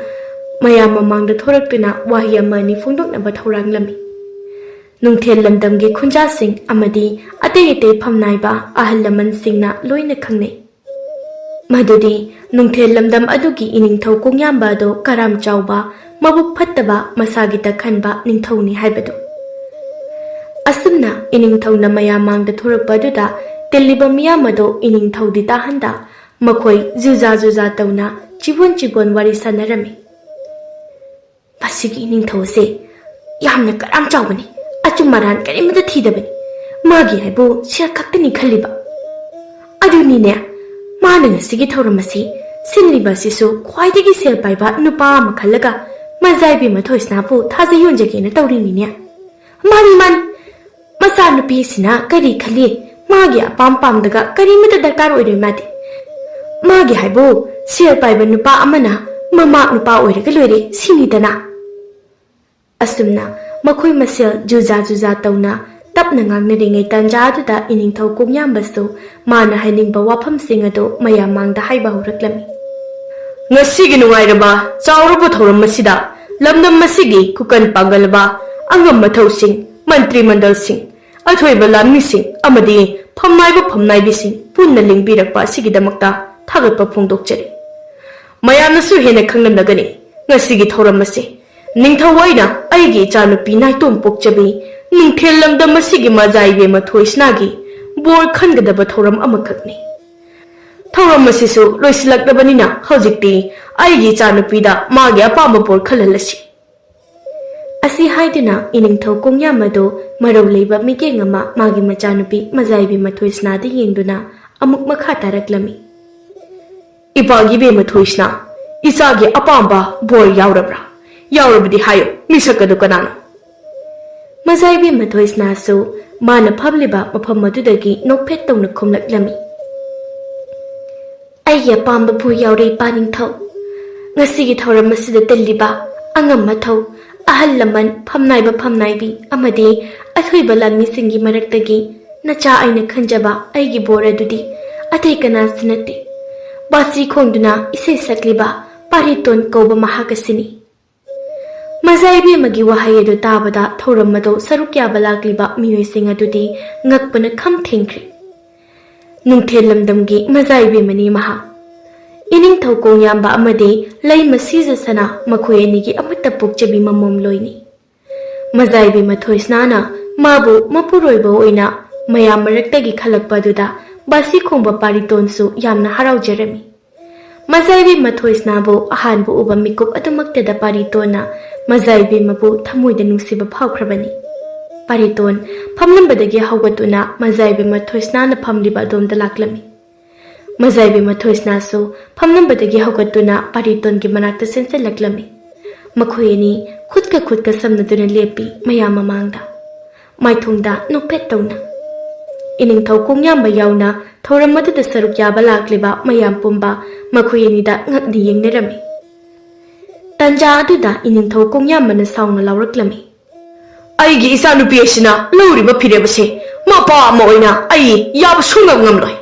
Speaker 1: Mayam among the Thorakpina, Wahiyamani Funduk Naba Thorang Nungtel Lamdamgi Kunja Sing, Amadi, Ate Pamnaiba, Ahalaman Singna, Loina Kangne. Madudi, Nungtel Lamdam Adugi Iningto Kungyambado, Karam Chauba, Mabu Pataba, Masagita Kanba, Ningtoni Haibado. Asumna, Iningto Namayamang the Thorakbaduda, Teliba Miyamado, Iningto di Dahanda, Makoi, Zuza Tauna, Chibun Wari Sanarami. Basigi Ningtose, Yamna Karam Chawani, Achumaran Karimada Tidabani, Magi Haibo, Shirkakani Kaliba. Adunina, Manan Sigitoramasi, Sinliba Sisu, Quaitigi Sel Baiba, Nupa Makalaga, Machaebema Thoisnapu, Tazayunjaki, Taurininia. Man, Masana Pisina, Kari Kali, Magia, Pam Daga, Karimata Dakar Udimati. Magi Haibo, Sel Baiba Nupa Amana, Mama Nupa Udagaluri, Sinidana. Asumna, Makoi Masil, Juza Tauna, Tapna Nangnaring Tanjada, Iningto Kunyambaso, Mana Haining Bawapam Singado, Mayamang the Haiba Raklami. Nasigin Wairaba, Saurabo Toram Masida, Lamdam Masigi, Kukan Pangalaba, Angam Matau Sing, Mantri Mandal Sing, Atoibalan Missing, Amadi, Pamaiba Pamnai Sing, Punaling Birakpa Sigidamakta, Tagapa Pungdokjeri. Mayanasu Hena Kangan Nagani, Nasigi Toramasi. Ningthawaina, Aigi Chanupi Naitum Pokchabi, Ningthelam the Masigi Machaebema Thoisnagi, Bor Kangadaba Thoram Amakakni. Thoramasisu, Loislak the Banina, Hojikti, Aigi Chanupida, Magia Pamapor Kalalasi. Asi Haidina, Iningtho Kongyamado, Maroleba Mikingama, Magi Machanupi, Machaebema Thoisnadi Yinduna, Amuk Makhataraklami. Ipagibema Thoisna, Isagi Apamba, Bor Yaurabra. Yaurabdi Hayo, Misakadu Kanano. Machaebema Thoisna so, Mana Pabliba, Mapamadudagi, no pet down the Kumlak Lami. ꯑꯩꯒꯤ ꯑꯄꯥꯝꯕꯕꯨ ꯌꯥꯎꯔꯦ ꯄꯥꯅꯤꯡꯊꯧ ꯉꯁꯤꯒꯤ ꯊꯧꯔꯝ ꯑꯁꯤꯗ ꯇꯤꯜꯂꯤꯕ ꯑꯉꯝ ꯃꯊꯧ ꯑꯍꯜ ꯂꯃꯟ ꯐꯝꯅꯥꯏꯕ ꯐꯝꯅꯥꯏꯕꯤ ꯑꯃꯗꯤ ꯑꯊꯣꯏꯕ ꯂꯥꯟꯃꯤꯁꯤꯡꯒꯤ ꯃꯔꯛꯇꯒꯤ ꯅꯆꯥ ꯑꯩꯅ ꯈꯟꯖꯕ ꯑꯩꯒꯤ ꯕꯣꯔ ꯑꯗꯨꯗꯤ ꯑꯇꯩ ꯀꯅꯥꯁꯨ ꯅꯠꯇꯦ ꯕꯥꯁꯤ ꯈꯣꯡꯗꯨꯅ ꯏꯁꯩ ꯁꯛꯂꯤꯕ ꯄꯥꯔꯤꯇꯣꯟ ꯀꯧꯕ ꯃꯍꯥꯛ ꯑꯁꯤꯅꯤ ꯃꯆꯥꯏꯕꯦꯝꯃꯒꯤ ꯋꯥꯍꯩ ꯑꯗꯨ ꯇꯥꯕꯗ ꯊꯧꯔꯝ ꯑꯗꯨ ꯁꯔꯨꯛ ꯌꯥꯕ ꯂꯥꯛꯂꯤꯕ ꯃꯤꯑꯣꯏꯁꯤꯡ ꯑꯗꯨꯗꯤ ꯉꯛꯄꯅ ꯈꯝ ꯊꯦꯡꯈ꯭ꯔꯦ ꯅꯨꯡꯊꯦꯜ ꯂꯝꯗꯝꯒꯤ ꯃꯆꯥꯏꯕꯦꯝꯃꯅꯤ ꯃꯍꯥꯛ ꯏꯅꯤꯡꯊꯧ ꯀꯣꯡꯌꯥꯝꯕ ꯑꯃꯗꯤ ꯂꯩꯃ ꯁꯤꯖꯁꯅꯥ ꯃꯈꯣꯏ ꯑꯅꯤꯒꯤ ꯑꯃꯠꯇ ꯄꯣꯛꯆꯕꯤ ꯃꯃꯣꯝꯂꯣꯏꯅꯤ ꯃꯆꯥꯏꯕꯦꯝꯃ ꯊꯣꯏꯁꯅꯥꯅ ꯃꯥꯕꯨ ꯃꯄꯨꯔꯣꯏꯕ ꯑꯣꯏꯅ ꯃꯌꯥꯝ ꯃꯔꯛꯇꯒꯤ ꯈꯜꯂꯛꯄ ꯑꯗꯨꯗ ꯕꯥꯁꯤ ꯈꯣꯡꯕ ꯄꯥꯔꯤꯇꯣꯟꯁꯨ ꯌꯥꯝꯅ ꯍꯔꯥꯎꯖꯔꯝꯃꯤ ꯃꯆꯥꯏꯕꯦꯝꯃ ꯊꯣꯏꯁꯅꯥꯕꯨ ꯑꯍꯥꯟꯕ ꯎꯕ ꯃꯤꯀꯨꯞ ꯑꯗꯨꯃꯛꯇꯗ ꯄꯥꯔꯤꯇꯣꯟꯅ ꯃꯆꯥꯏꯕꯦꯝꯃꯕꯨ ꯊꯃꯣꯏꯗ ꯅꯨꯡꯁꯤꯕ ꯐꯥꯎꯈ꯭ꯔꯕꯅꯤ ꯄꯥꯔꯤꯇꯣꯟ ꯐꯝꯂꯝꯕꯗꯒꯤ ꯍꯧꯒꯠꯇꯨꯅ ꯃꯆꯥꯏꯕꯦꯝꯃ ꯊꯣꯏꯁꯅꯥꯅ ꯐꯝꯂꯤꯕ ꯑꯗꯣꯝꯗ ꯂꯥꯛꯂꯝꯃꯤ ꯃꯆꯥꯏꯕꯦꯝꯃ ꯊꯣꯏꯁꯅꯥꯁꯨ ꯐꯝꯂꯝꯕꯗꯒꯤ ꯍꯧꯒꯠꯇꯨꯅ ꯄꯥꯔꯤꯇꯣꯟꯒꯤ ꯃꯅꯥꯛꯇ ꯆꯦꯟꯁꯤꯜꯂꯛꯂꯝꯃꯤ ꯃꯈꯣꯏ ꯑꯅꯤ ꯈꯨꯠꯀ ꯁꯝꯅꯗꯨꯅ ꯂꯦꯞꯄꯤ ꯃꯌꯥꯝ ꯃꯃꯥꯡꯗ ꯃꯥꯏꯊꯣꯡꯗ ꯅꯣꯛꯐꯦꯠ ꯇꯧꯅ ꯏꯅꯤꯡꯊꯧ ꯀꯣꯡꯌꯥꯝꯕ ꯌꯥꯎꯅ ꯊꯧꯔꯝ ꯑꯗꯨꯗ ꯁꯔꯨꯛ ꯌꯥꯕ ꯂꯥꯛꯂꯤꯕ ꯃꯌꯥꯝ ꯄꯨꯝꯕ ꯃꯈꯣꯏ ꯑꯅꯤꯗ ꯉꯛꯅ ꯌꯦꯡꯅꯔꯝꯃꯤ ꯇꯟꯖꯥ ꯑꯗꯨꯗ ꯏꯅꯤꯡꯊꯧ ꯀꯣꯡꯌꯥꯝꯕꯅ ꯁꯥꯎꯅ ꯂꯥꯎꯔꯛꯂꯝꯃꯤ ꯑꯩꯒꯤ ꯏꯆꯥꯅꯨꯄꯤ ꯑꯁꯤꯅ ꯂꯧꯔꯤꯕ ꯐꯤꯔꯦꯞ ꯑꯁꯤ ꯃꯄꯥ ꯑꯃ ꯑꯣꯏꯅ ꯑꯩ ꯌꯥꯕ ꯁꯨꯡꯉꯝ ꯉꯝꯂꯣꯏ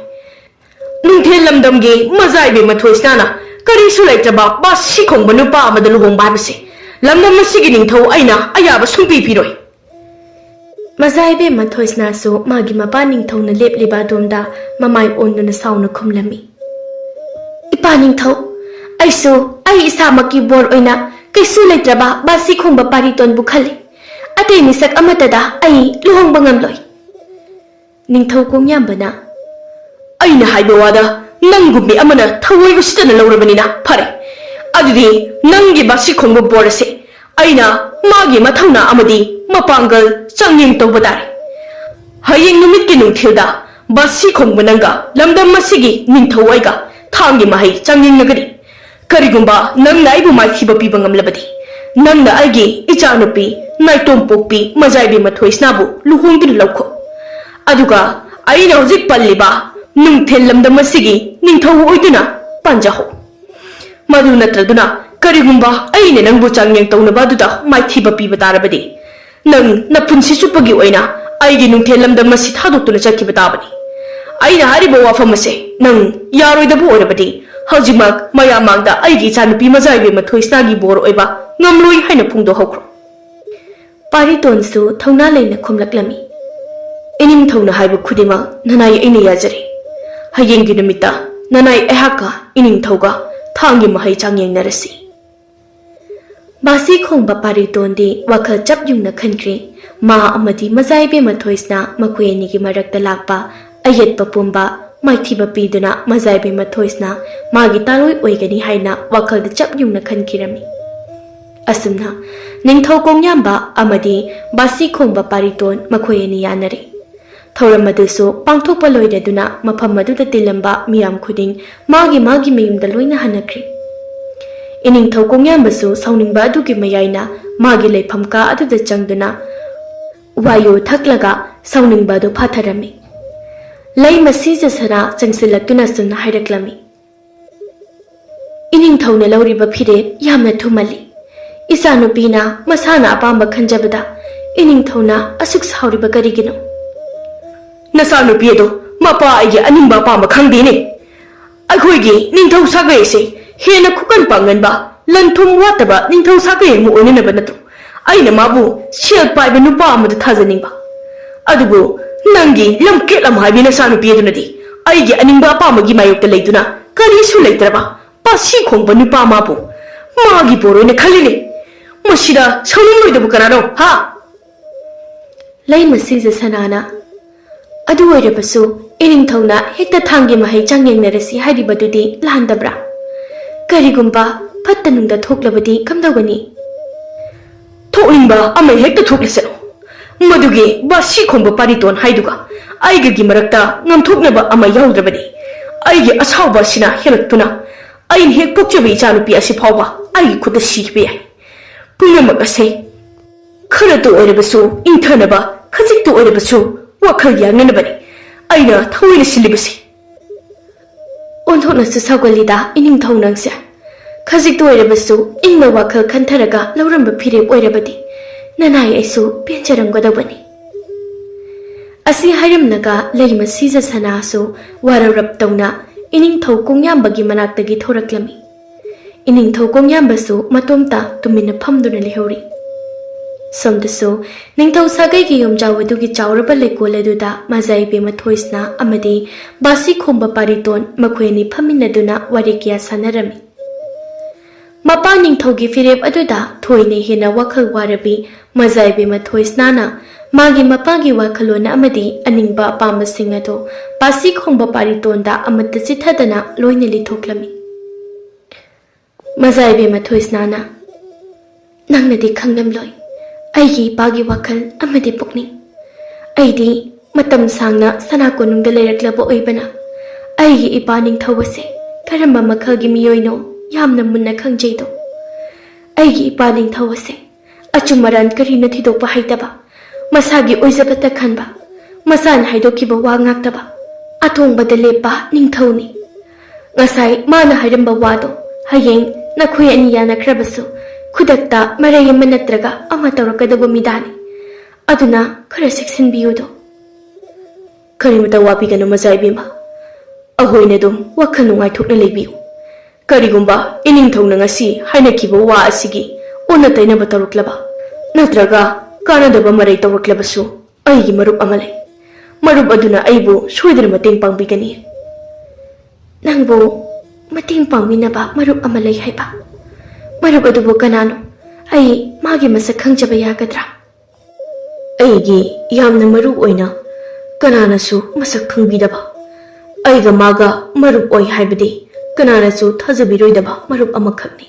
Speaker 1: ꯅꯨꯡꯊꯦꯜ ꯂꯝꯗꯝꯒꯤ ꯃꯆꯥꯏꯕꯦꯝꯃ ꯊꯣꯏꯁꯅꯥꯅ ꯀꯔꯤꯁꯨ ꯂꯩꯇ꯭ꯔꯕ ꯕꯥꯁꯤ ꯈꯣꯡꯕ ꯅꯨꯄꯥ ꯑꯃꯗ ꯂꯨꯍꯣꯡꯕ ꯍꯥꯏꯕꯁꯤ ꯂꯝꯗꯝ ꯑꯁꯤꯒꯤ ꯅꯤꯡꯊꯧ ꯑꯩꯅ ꯑꯌꯥꯕ ꯁꯨꯡꯄꯤ ꯄꯤꯔꯣꯏ ꯃꯆꯥꯏꯕꯦꯝꯃ ꯊꯣꯏꯁꯅꯥꯁꯨ ꯃꯥꯒꯤ ꯃꯄꯥ ꯅꯤꯡꯊꯧꯅ ꯂꯦꯞꯂꯤꯕ ꯑꯗꯣꯝꯗ ꯃꯃꯥꯏ ꯑꯣꯟꯗꯨꯅ ꯁꯥꯎꯅ ꯈꯨꯝꯂꯝꯃꯤ ꯏꯄꯥ ꯅꯤꯡꯊꯧ ꯑꯩꯁꯨ ꯑꯩ ꯏꯁꯥꯃꯛꯀꯤ ꯕꯣꯔ ꯑꯣꯏꯅ ꯀꯩꯁꯨ ꯂꯩꯇ꯭ꯔꯕ ꯕꯥꯁꯤ ꯈꯣꯡꯕ ꯄꯥꯔꯤꯇꯣꯟꯕꯨ ꯈꯜꯂꯤ ꯑꯇꯩ ꯃꯤꯁꯛ ꯑꯃꯠꯇꯗ ꯑꯩ ꯂꯨꯍꯣꯡꯕ ꯉꯝꯂꯣꯏ ꯅꯤꯡꯊꯧ ꯀꯣꯡꯌꯥꯝꯕꯅ ꯑꯩꯅ ꯍꯥꯏꯕ ꯋꯥꯗ ꯅꯪꯒꯨꯝꯕꯤ ꯑꯃꯅ ꯊꯑꯣꯏꯕꯁꯤꯗꯅ ꯂꯧꯔꯕꯅꯤꯅ ꯐꯔꯦ ꯑꯗꯨꯗꯤ ꯅꯪꯒꯤ ꯕꯥꯁꯤ ꯈꯣꯡꯕ ꯕꯣꯔ ꯑꯁꯤ ꯑꯩꯅ ꯃꯥꯒꯤ ꯃꯊꯧꯅꯥ ꯑꯃꯗꯤ ꯃꯄꯥꯡꯒꯜ ꯆꯥꯡꯌꯦꯡ ꯇꯧꯕ ꯇꯥꯔꯦ ꯍꯌꯦꯡ ꯅꯨꯃꯤꯠꯀꯤ ꯅꯨꯡꯊꯤꯜꯗ ꯕꯥꯁꯤ ꯈꯣꯡꯕ ꯅꯪꯒ ꯂꯝꯗꯝ ꯑꯁꯤꯒꯤ ꯅꯤꯡꯊꯧ ꯑꯩꯒ ꯊꯥꯡꯒꯤ ꯃꯍꯩ ꯆꯥꯡꯌꯦꯡꯅꯒꯅꯤ ꯀꯔꯤꯒꯨꯝꯕ ꯅꯪꯅ ꯑꯩꯕꯨ ꯃꯥꯏꯊꯤꯕ ꯄꯤꯕ ꯉꯝꯂꯕꯗꯤ ꯅꯪꯅ ꯑꯩꯒꯤ ꯏꯆꯥꯅꯨꯄꯤ ꯅꯥꯏꯇꯣꯝꯄꯣꯛꯄꯤ ꯃꯆꯥꯏꯕꯦꯝꯃ ꯊꯣꯏꯁꯅꯥꯕꯨ ꯂꯨꯍꯣꯡꯗꯨꯅ ꯂꯧꯈꯣ ꯑꯗꯨꯒ ꯑꯩꯅ ꯍꯧꯖꯤꯛ ꯄꯜꯂꯤꯕ ꯅꯨꯡꯊꯦꯜ ꯂꯝꯗꯝ ꯑꯁꯤꯒꯤ ꯅꯤꯡꯊꯧ ꯑꯣꯏꯗꯨꯅ ꯄꯥꯟꯖꯍꯧ ꯃꯗꯨ ꯅꯠꯇ꯭ꯔꯗꯨꯅ ꯀꯔꯤꯒꯨꯝꯕ ꯑꯩꯅ ꯅꯪꯕꯨ ꯆꯥꯡꯌꯦꯡ ꯇꯧꯅꯕ ꯑꯗꯨꯗ ꯃꯥꯏꯊꯤꯕ ꯄꯤꯕ ꯇꯥꯔꯕꯗꯤ ꯅꯪ ꯅꯄꯨꯟꯁꯤ ꯆꯨꯞꯄꯒꯤ ꯑꯣꯏꯅ ꯑꯩꯒꯤ ꯅꯨꯡꯊꯦꯜ ꯂꯝꯗꯝ ꯑꯁꯤ ꯊꯥꯗꯣꯛꯇꯨꯅ ꯆꯠꯈꯤꯕ ꯇꯥꯕꯅꯤ ꯑꯩꯅ ꯍꯥꯏꯔꯤꯕ ꯋꯥꯐꯝ ꯑꯁꯦ ꯅꯪ ꯌꯥꯔꯣꯏꯗꯕ ꯑꯣꯏꯔꯕꯗꯤ ꯍꯧꯖꯤꯛꯃꯛ ꯃꯌꯥꯝ ꯃꯥꯡꯗ ꯑꯩꯒꯤ ꯏꯆꯥꯅꯨꯄꯤ ꯃꯆꯥꯏꯕꯦꯝꯃ ꯊꯣꯏꯁꯅꯥꯒꯤ ꯕꯣꯔ ꯑꯣꯏꯕ ꯉꯝꯂꯣꯏ ꯍꯥꯏꯅ ꯐꯣꯡꯗꯣꯛꯍꯧꯈ꯭ꯔꯣ ꯄꯥꯔꯤꯇꯣꯟꯁꯨ ꯊꯧꯅꯥ ꯂꯩꯅ ꯈꯨꯝꯂꯛꯂꯝꯃꯤ ꯏꯅꯤꯡꯊꯧꯅ ꯍꯥꯏꯕ ꯈꯨꯗꯤꯡꯃꯛ ꯅꯅꯥꯏ ꯑꯩꯅ ꯌꯥꯖꯔꯦ ꯍꯌꯦꯡꯒꯤ ꯅꯨꯃꯤꯠꯇ ꯅꯅꯥꯏ ꯑꯩꯍꯥꯛꯀ ꯏꯅꯤꯡꯊꯧꯒ ꯊꯥꯡꯒꯤ ꯃꯍꯩ ꯆꯥꯡꯌꯦꯡꯅꯔꯁꯤ ꯕꯥꯁꯤ ꯈꯣꯡꯕ ꯄꯥꯔꯤꯇꯣꯟꯗꯤ ꯋꯥꯈꯜ ꯆꯞ ꯌꯨꯡꯅ ꯈꯟꯈ꯭ꯔꯦ ꯃꯥ ꯑꯃꯗꯤ ꯃꯆꯥꯏꯕꯦꯝꯃ ꯊꯣꯏꯁꯅꯥ ꯃꯈꯣꯏ ꯑꯅꯤꯒꯤ ꯃꯔꯛꯇ ꯂꯥꯛꯄ ꯑꯌꯦꯠꯄ ꯄꯨꯝꯕ ꯃꯥꯏꯊꯤꯕ ꯄꯤꯗꯨꯅ ꯃꯆꯥꯏꯕꯦꯝꯃ ꯊꯣꯏꯁꯅꯥ ꯃꯥꯒꯤ ꯇꯥꯔꯣꯏ ꯑꯣꯏꯒꯅꯤ ꯍꯥꯏꯅ ꯋꯥꯈꯜꯗ ꯆꯞ ꯌꯨꯡꯅ ꯈꯟꯈꯤꯔꯝꯃꯤ ꯑꯁꯨꯝꯅ ꯅꯤꯡꯊꯧ ꯀꯣꯡꯌꯥꯝꯕ ꯑꯃꯗꯤ ꯕꯥꯁꯤ ꯈꯣꯡꯕ ꯄꯥꯔꯤꯇꯣꯟ ꯃꯈꯣꯏ ꯑꯅꯤ ꯌꯥꯅꯔꯦ ꯊꯧꯔꯝ ꯑꯗꯨꯁꯨ ꯄꯥꯡꯊꯣꯛꯄ ꯂꯣꯏꯔꯗꯨꯅ ꯃꯐꯝ ꯑꯗꯨꯗ ꯇꯤꯜꯂꯝꯕ ꯃꯤꯌꯥꯝ ꯈꯨꯗꯤꯡ ꯃꯥꯒꯤ ꯃꯌꯨꯝꯗ ꯂꯣꯏꯅ ꯍꯟꯅꯈ꯭ꯔꯦ ꯏꯅꯤꯡꯊꯧ ꯀꯣꯡꯌꯥꯝꯕꯁꯨ ꯁꯥꯎꯅꯤꯡꯕ ꯑꯗꯨꯒꯤ ꯃꯌꯥꯏꯅ ꯃꯥꯒꯤ ꯂꯩꯐꯝ ꯀꯥ ꯑꯗꯨꯗ ꯆꯪꯗꯨꯅ ꯋꯥꯌꯨ ꯊꯛꯂꯒ ꯁꯥꯎꯅꯤꯡꯕ ꯑꯗꯨ ꯐꯥꯊꯔꯝꯃꯤ ꯂꯩꯃ ꯁꯤꯖꯁꯅꯥ ꯆꯪꯁꯤꯜꯂꯛꯇꯨꯅ ꯁꯨꯝꯅ ꯍꯥꯏꯔꯛꯂꯝꯃꯤ ꯏꯅꯤꯡꯊꯧꯅ ꯂꯧꯔꯤꯕ ꯐꯤꯔꯦꯞ ꯌꯥꯝꯅ ꯊꯨꯃꯜꯂꯤ ꯏꯆꯥꯅꯨꯄꯤꯅ ꯃꯁꯥꯅ ꯑꯄꯥꯝꯕ ꯈꯟꯖꯕꯗ ꯏꯅꯤꯡꯊꯧꯅ ꯑꯁꯨꯛ ꯁꯥꯎꯔꯤꯕ ꯀꯔꯤꯒꯤꯅꯣ ꯅꯆꯥꯅꯨꯄꯤ ꯑꯗꯣ ꯃꯄꯥ ꯑꯩꯒꯤ ꯑꯅꯤꯡꯕ ꯑꯄꯥꯝꯕ ꯈꯪꯗꯦꯅꯦ ꯑꯩꯈꯣꯏꯒꯤ ꯅꯤꯡꯊꯧ ꯁꯥꯒꯩ ꯑꯁꯤ ꯍꯦꯟꯅ ꯈꯨꯀꯟ ꯄꯥꯡꯒꯟꯕ ꯂꯟ ꯊꯨꯝ ꯋꯥꯠꯇꯕ ꯅꯤꯡꯊꯧ ꯁꯥꯒꯩ ꯑꯃ ꯑꯣꯏꯅꯅꯕ ꯅꯠꯇ꯭ꯔꯣ ꯑꯩꯅ ꯃꯥꯕꯨ ꯁꯦꯜ ꯄꯥꯏꯕ ꯅꯨꯄꯥ ꯑꯃꯗ ꯊꯥꯖꯅꯤꯡꯕ ꯑꯗꯨꯕꯨ ꯅꯪꯒꯤ ꯂꯝꯀꯦꯠ ꯂꯝꯍꯥꯏꯕꯤ ꯅꯆꯥꯅꯨꯄꯤ ꯑꯗꯨꯅꯗꯤ ꯑꯩꯒꯤ ꯑꯅꯤꯡꯕ ꯑꯄꯥꯝꯕꯒꯤ ꯃꯥꯌꯣꯛꯇ ꯂꯩꯗꯨꯅ ꯀꯔꯤꯁꯨ ꯂꯩꯇ꯭ꯔꯕ ꯕꯥꯁꯤ ꯈꯣꯡꯕ ꯅꯨꯄꯥ ꯃꯥꯕꯨ ꯃꯥꯒꯤ ꯕꯣꯔ ꯑꯣꯏꯅ ꯈꯜꯂꯤꯅꯦ ꯃꯁꯤꯗ ꯁꯥꯎꯅꯤꯡꯂꯣꯏꯗꯕ ꯀꯅꯥꯅꯣ ꯍꯥ ꯂꯩꯃ ꯁꯤꯖꯁꯅꯥꯅ ꯑꯗꯨ ꯑꯣꯏꯔꯕꯁꯨ ꯏꯅꯤꯡꯊꯧꯅ ꯍꯦꯛꯇ ꯊꯥꯡꯒꯤ ꯃꯍꯩ ꯆꯥꯡꯌꯦꯡꯅꯔꯁꯤ ꯍꯥꯏꯔꯤꯕꯗꯨꯗꯤ ꯂꯥꯟꯗꯕ꯭ꯔꯥ ꯀꯔꯤꯒꯨꯝꯕ ꯐꯠꯇ ꯅꯨꯡꯗ ꯊꯣꯛꯂꯕꯗꯤ ꯀꯝꯗꯧꯒꯅꯤ ꯊꯣꯛꯅꯤꯡꯕ ꯑꯃ ꯍꯦꯛꯇ ꯊꯣꯛꯂꯁꯅꯨ ꯃꯗꯨꯒꯤ ꯕꯥꯁꯤ ꯈꯣꯡꯕ ꯄꯥꯔꯤꯇꯣꯟ ꯍꯥꯏꯗꯨꯒ ꯑꯩꯒꯒꯤ ꯃꯔꯛꯇ ꯉꯝꯊꯣꯛꯅꯕ ꯑꯃ ꯌꯥꯎꯗ꯭ꯔꯕꯅꯤ ꯑꯩꯒꯤ ꯑꯁꯥꯎꯕ ꯑꯁꯤꯅ ꯍꯦꯜꯂꯛꯇꯨꯅ ꯑꯩꯅ ꯍꯦꯛ ꯄꯣꯛꯆꯕ ꯏꯆꯥꯅꯨꯄꯤ ꯑꯁꯤ ꯐꯥꯎꯕ ꯑꯩꯒꯤ ꯈꯨꯠꯇ ꯁꯤꯈꯤꯕ ꯌꯥꯏ ꯄꯨꯝꯅꯃꯛ ꯑꯁꯤ ꯈꯔꯇ ꯑꯣꯏꯔꯕꯁꯨ ꯏꯪꯊꯅꯕ ꯈꯖꯤꯛꯇ ꯑꯣꯏꯔꯕꯁꯨ ꯋꯥꯈꯜ ꯌꯥꯡꯅꯅꯕꯅꯤ ꯑꯩꯅ ꯊꯑꯣꯏꯅ ꯁꯤꯜꯂꯤꯕꯁꯤ ꯑꯣꯟꯊꯣꯛꯅꯁꯨ ꯁꯥꯎꯒꯜꯂꯤꯗ ꯏꯅꯤꯡꯊꯧ ꯅꯪꯁꯦ ꯈꯖꯤꯛꯇ ꯑꯣꯏꯔꯕꯁꯨ ꯏꯪꯅ ꯋꯥꯈꯜ ꯈꯟꯊꯔꯒ ꯂꯧꯔꯝꯕ ꯐꯤꯔꯦꯞ ꯑꯣꯏꯔꯕꯗꯤ ꯅꯅꯥꯏ ꯑꯩꯁꯨ ꯄꯦꯟꯖꯔꯝꯒꯗꯧꯕꯅꯤ ꯑꯁꯤ ꯍꯥꯏꯔꯝꯂꯒ ꯂꯩꯃ ꯁꯤꯖ ꯁꯅꯥꯁꯨ ꯋꯥꯔꯧꯔꯞ ꯇꯧꯅ ꯏꯅꯤꯡꯊꯧ ꯀꯣꯡꯌꯥꯝꯕꯒꯤ ꯃꯅꯥꯛꯇꯒꯤ ꯊꯣꯔꯛꯂꯝꯃꯤ ꯏꯅꯤꯡꯊꯧ ꯀꯣꯡꯌꯥꯝꯕꯁꯨ ꯃꯇꯣꯝꯇ ꯇꯨꯃꯤꯟꯅ ꯐꯝꯗꯨꯅ ꯂꯩꯍꯧꯔꯤ ꯁꯣꯝꯗꯁꯨ ꯅꯤꯡꯊꯧ ꯁꯥꯒꯩꯒꯤ ꯌꯨꯝꯖꯥꯎ ꯑꯗꯨꯒꯤ ꯆꯥꯎꯔꯕ ꯂꯩꯀꯣꯜ ꯑꯗꯨꯗ ꯃꯥꯆꯥꯏꯕꯦꯝꯃ ꯊꯣꯏꯁꯅꯥ ꯑꯃꯗꯤ ꯕꯥꯁꯤ ꯈꯣꯡꯕ ꯄꯥꯔꯤꯇꯣꯟ ꯃꯈꯣꯏ ꯑꯅꯤ ꯐꯝꯃꯤꯟꯅꯗꯨꯅ ꯋꯥꯔꯤ ꯀꯌꯥ ꯁꯥꯟꯅꯔꯝꯃꯤ ꯃꯄꯥ ꯅꯤꯡꯊꯧꯒꯤ ꯐꯤꯔꯦꯞ ꯑꯗꯨꯗ ꯊꯣꯏꯅ ꯍꯦꯟꯅ ꯋꯥꯈꯜ ꯋꯥꯔꯕꯤ ꯃꯥꯆꯥꯏꯕꯦꯝꯃ ꯊꯣꯏꯁꯅꯥꯅ ꯃꯥꯒꯤ ꯃꯄꯥꯒꯤ ꯋꯥꯈꯜꯂꯣꯟ ꯑꯃꯗꯤ ꯑꯅꯤꯡꯕ ꯑꯄꯥꯝꯕꯁꯤꯡ ꯑꯗꯨ ꯕꯥꯁꯤ ꯈꯣꯡꯕ ꯄꯥꯔꯤꯇꯣꯟꯗ ꯑꯃꯠꯇ ꯆꯤꯊꯗꯅ ꯂꯣꯏꯅ ꯂꯤꯊꯣꯛꯂꯝꯃꯤ ꯃꯥꯆꯥꯏꯕꯦꯝꯃ ꯊꯣꯏꯁꯅꯥꯅ ꯅꯪꯅꯗꯤ ꯈꯪꯂꯝꯂꯣꯏ ꯑꯩꯒꯤ ꯏꯄꯥꯒꯤ ꯋꯥꯈꯜ ꯑꯃꯗꯤ ꯄꯨꯛꯅꯤꯡ ꯑꯩꯗꯤ ꯃꯇꯝ ꯁꯥꯡꯅ ꯁꯅꯥ ꯀꯣꯅꯨꯡꯗ ꯂꯩꯔꯛꯂꯕ ꯑꯣꯏꯕꯅ ꯑꯩꯒꯤ ꯏꯄꯥ ꯅꯤꯡꯊꯧ ꯑꯁꯦ ꯀꯔꯝꯕ ꯃꯈꯜꯒꯤ ꯃꯤꯑꯣꯏꯅꯣ ꯌꯥꯝꯅ ꯃꯨꯟꯅ ꯈꯪꯖꯩꯗꯣ ꯑꯩꯒꯤ ꯏꯄꯥ ꯅꯤꯡꯊꯧ ꯑꯁꯦ ꯑꯆꯨꯝ ꯑꯔꯥꯟ ꯀꯔꯤꯅꯣ ꯊꯤꯗꯣꯛꯄ ꯍꯩꯇꯕ ꯃꯁꯥꯒꯤ ꯑꯣꯏꯖꯕꯇ ꯈꯟꯕ ꯃꯁꯥꯅ ꯍꯥꯏꯗꯣꯛꯈꯤꯕ ꯋꯥ ꯉꯥꯛꯇꯕ ꯑꯊꯣꯡꯕꯗ ꯂꯦꯞꯄ ꯅꯤꯡꯊꯧꯅꯤ ꯉꯁꯥꯏ ꯃꯥꯅ ꯍꯥꯏꯔꯝꯕ ꯋꯥꯗꯣ ꯍꯌꯦꯡ ꯅꯈꯣꯏ ꯑꯅꯤ ꯌꯥꯅꯈ꯭ꯔꯕꯁꯨ ꯈꯨꯗꯛꯇ ꯃꯔꯩ ꯑꯃ ꯅꯠꯇ꯭ꯔꯒ ꯑꯃ ꯇꯧꯔꯛꯀꯗꯕ ꯃꯤꯗꯥꯅꯤ ꯑꯗꯨꯅ ꯈꯔ ꯆꯦꯛꯁꯤꯟꯕꯤꯌꯨꯗꯣ ꯀꯔꯤꯃꯇ ꯋꯥꯕꯤꯒꯅꯨ ꯃꯥꯆꯥꯏꯕꯦꯝꯃ ꯑꯍꯣꯏꯅ ꯑꯗꯨꯝ ꯋꯥꯈꯜ ꯅꯨꯡꯉꯥꯏꯊꯣꯛꯅ ꯂꯩꯕꯤꯌꯨ ꯀꯔꯤꯒꯨꯝꯕ ꯏꯅꯤꯡꯊꯧꯅ ꯉꯁꯤ ꯍꯥꯏꯅꯈꯤꯕ ꯋꯥ ꯑꯁꯤꯒꯤ ꯑꯣꯟꯅ ꯇꯩꯅꯕ ꯇꯧꯔꯛꯂꯕ ꯅꯠꯇ꯭ꯔꯒ ꯀꯥꯟꯅꯗꯕ ꯃꯔꯩ ꯇꯧꯔꯛꯂꯕꯁꯨ ꯑꯩꯒꯤ ꯃꯔꯨꯞ ꯑꯃ ꯂꯩ ꯃꯔꯨꯞ ꯑꯗꯨꯅ ꯑꯩꯕꯨ ꯁꯣꯏꯗꯅ ꯃꯇꯦꯡ ꯄꯥꯡꯕꯤꯒꯅꯤ ꯅꯪꯕꯨ ꯃꯇꯦꯡ ꯄꯥꯡꯕꯤꯅꯕ ꯃꯔꯨꯞ ꯑꯃ ꯂꯩ ꯍꯥꯏꯕ ꯃꯔꯨꯞ ꯑꯗꯨꯕꯨ ꯀꯅꯥꯅꯣ ꯑꯩ ꯃꯥꯒꯤ ꯃꯁꯛ ꯈꯪꯖꯕ ꯌꯥꯒꯗ꯭ꯔꯥ ꯑꯩꯒꯤ ꯌꯥꯝꯅ ꯃꯔꯨ ꯑꯣꯏꯅ ꯀꯅꯥꯅꯁꯨ ꯃꯁꯛ ꯈꯪꯕꯤꯗꯕ ꯑꯩꯒ ꯃꯥꯒ ꯃꯔꯨꯞ ꯑꯣꯏ ꯍꯥꯏꯕꯗꯤ ꯀꯅꯥꯅꯁꯨ ꯊꯥꯖꯕꯤꯔꯣꯏꯗꯕ ꯃꯔꯨꯞ ꯑꯃꯈꯛꯅꯤ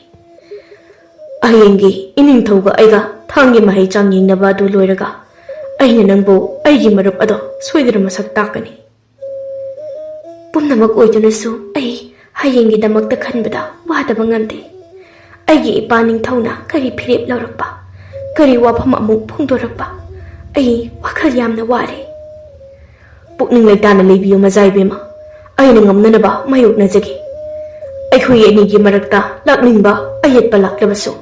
Speaker 1: ꯍꯌꯦꯡꯒꯤ ꯏꯅꯤꯡꯊꯧꯒ ꯑꯩꯒ ꯊꯥꯡꯒꯤ ꯃꯍꯩ ꯆꯥꯡ ꯌꯦꯡꯅꯕ ꯑꯗꯨ ꯂꯣꯏꯔꯒ ꯑꯩꯅ ꯅꯪꯕꯨ ꯑꯩꯒꯤ ꯃꯔꯨꯞ ꯑꯗꯣ ꯁꯣꯏꯗꯅ ꯃꯁꯛ ꯇꯥꯛꯀꯅꯤ ꯄꯨꯝꯅꯃꯛ ꯑꯣꯏꯗꯨꯅꯁꯨ ꯑꯩ ꯍꯌꯦꯡꯒꯤꯗꯃꯛꯇ ꯈꯟꯕꯗ ꯋꯥꯗꯕ ꯉꯝꯗꯦ ꯑꯩꯒꯤ ꯏꯄꯥ ꯅꯤꯡꯊꯧꯅ ꯀꯔꯤ ꯐꯤꯔꯦꯞ ꯂꯧꯔꯛꯄ ꯀꯔꯤ ꯋꯥꯐꯝ ꯑꯃꯨꯛ ꯐꯣꯡꯗꯣꯔꯛꯄ ꯑꯩ ꯋꯥꯈꯜ ꯌꯥꯝꯅ ꯋꯥꯔꯦ ꯄꯨꯛꯅꯤꯡ ꯂꯩꯇꯥꯅ ꯂꯩꯕꯤꯌꯨ ꯃꯥꯆꯥꯏꯕꯦꯝꯃ ꯑꯩꯅ ꯉꯝꯅꯅꯕ ꯃꯥꯌꯣꯛꯅꯖꯒꯦ ꯑꯩꯈꯣꯏ ꯑꯅꯤꯒꯤ ꯃꯔꯛꯇ ꯂꯥꯛꯅꯤꯡꯕ ꯑꯌꯦꯠꯄ ꯂꯥꯛꯂꯕꯁꯨ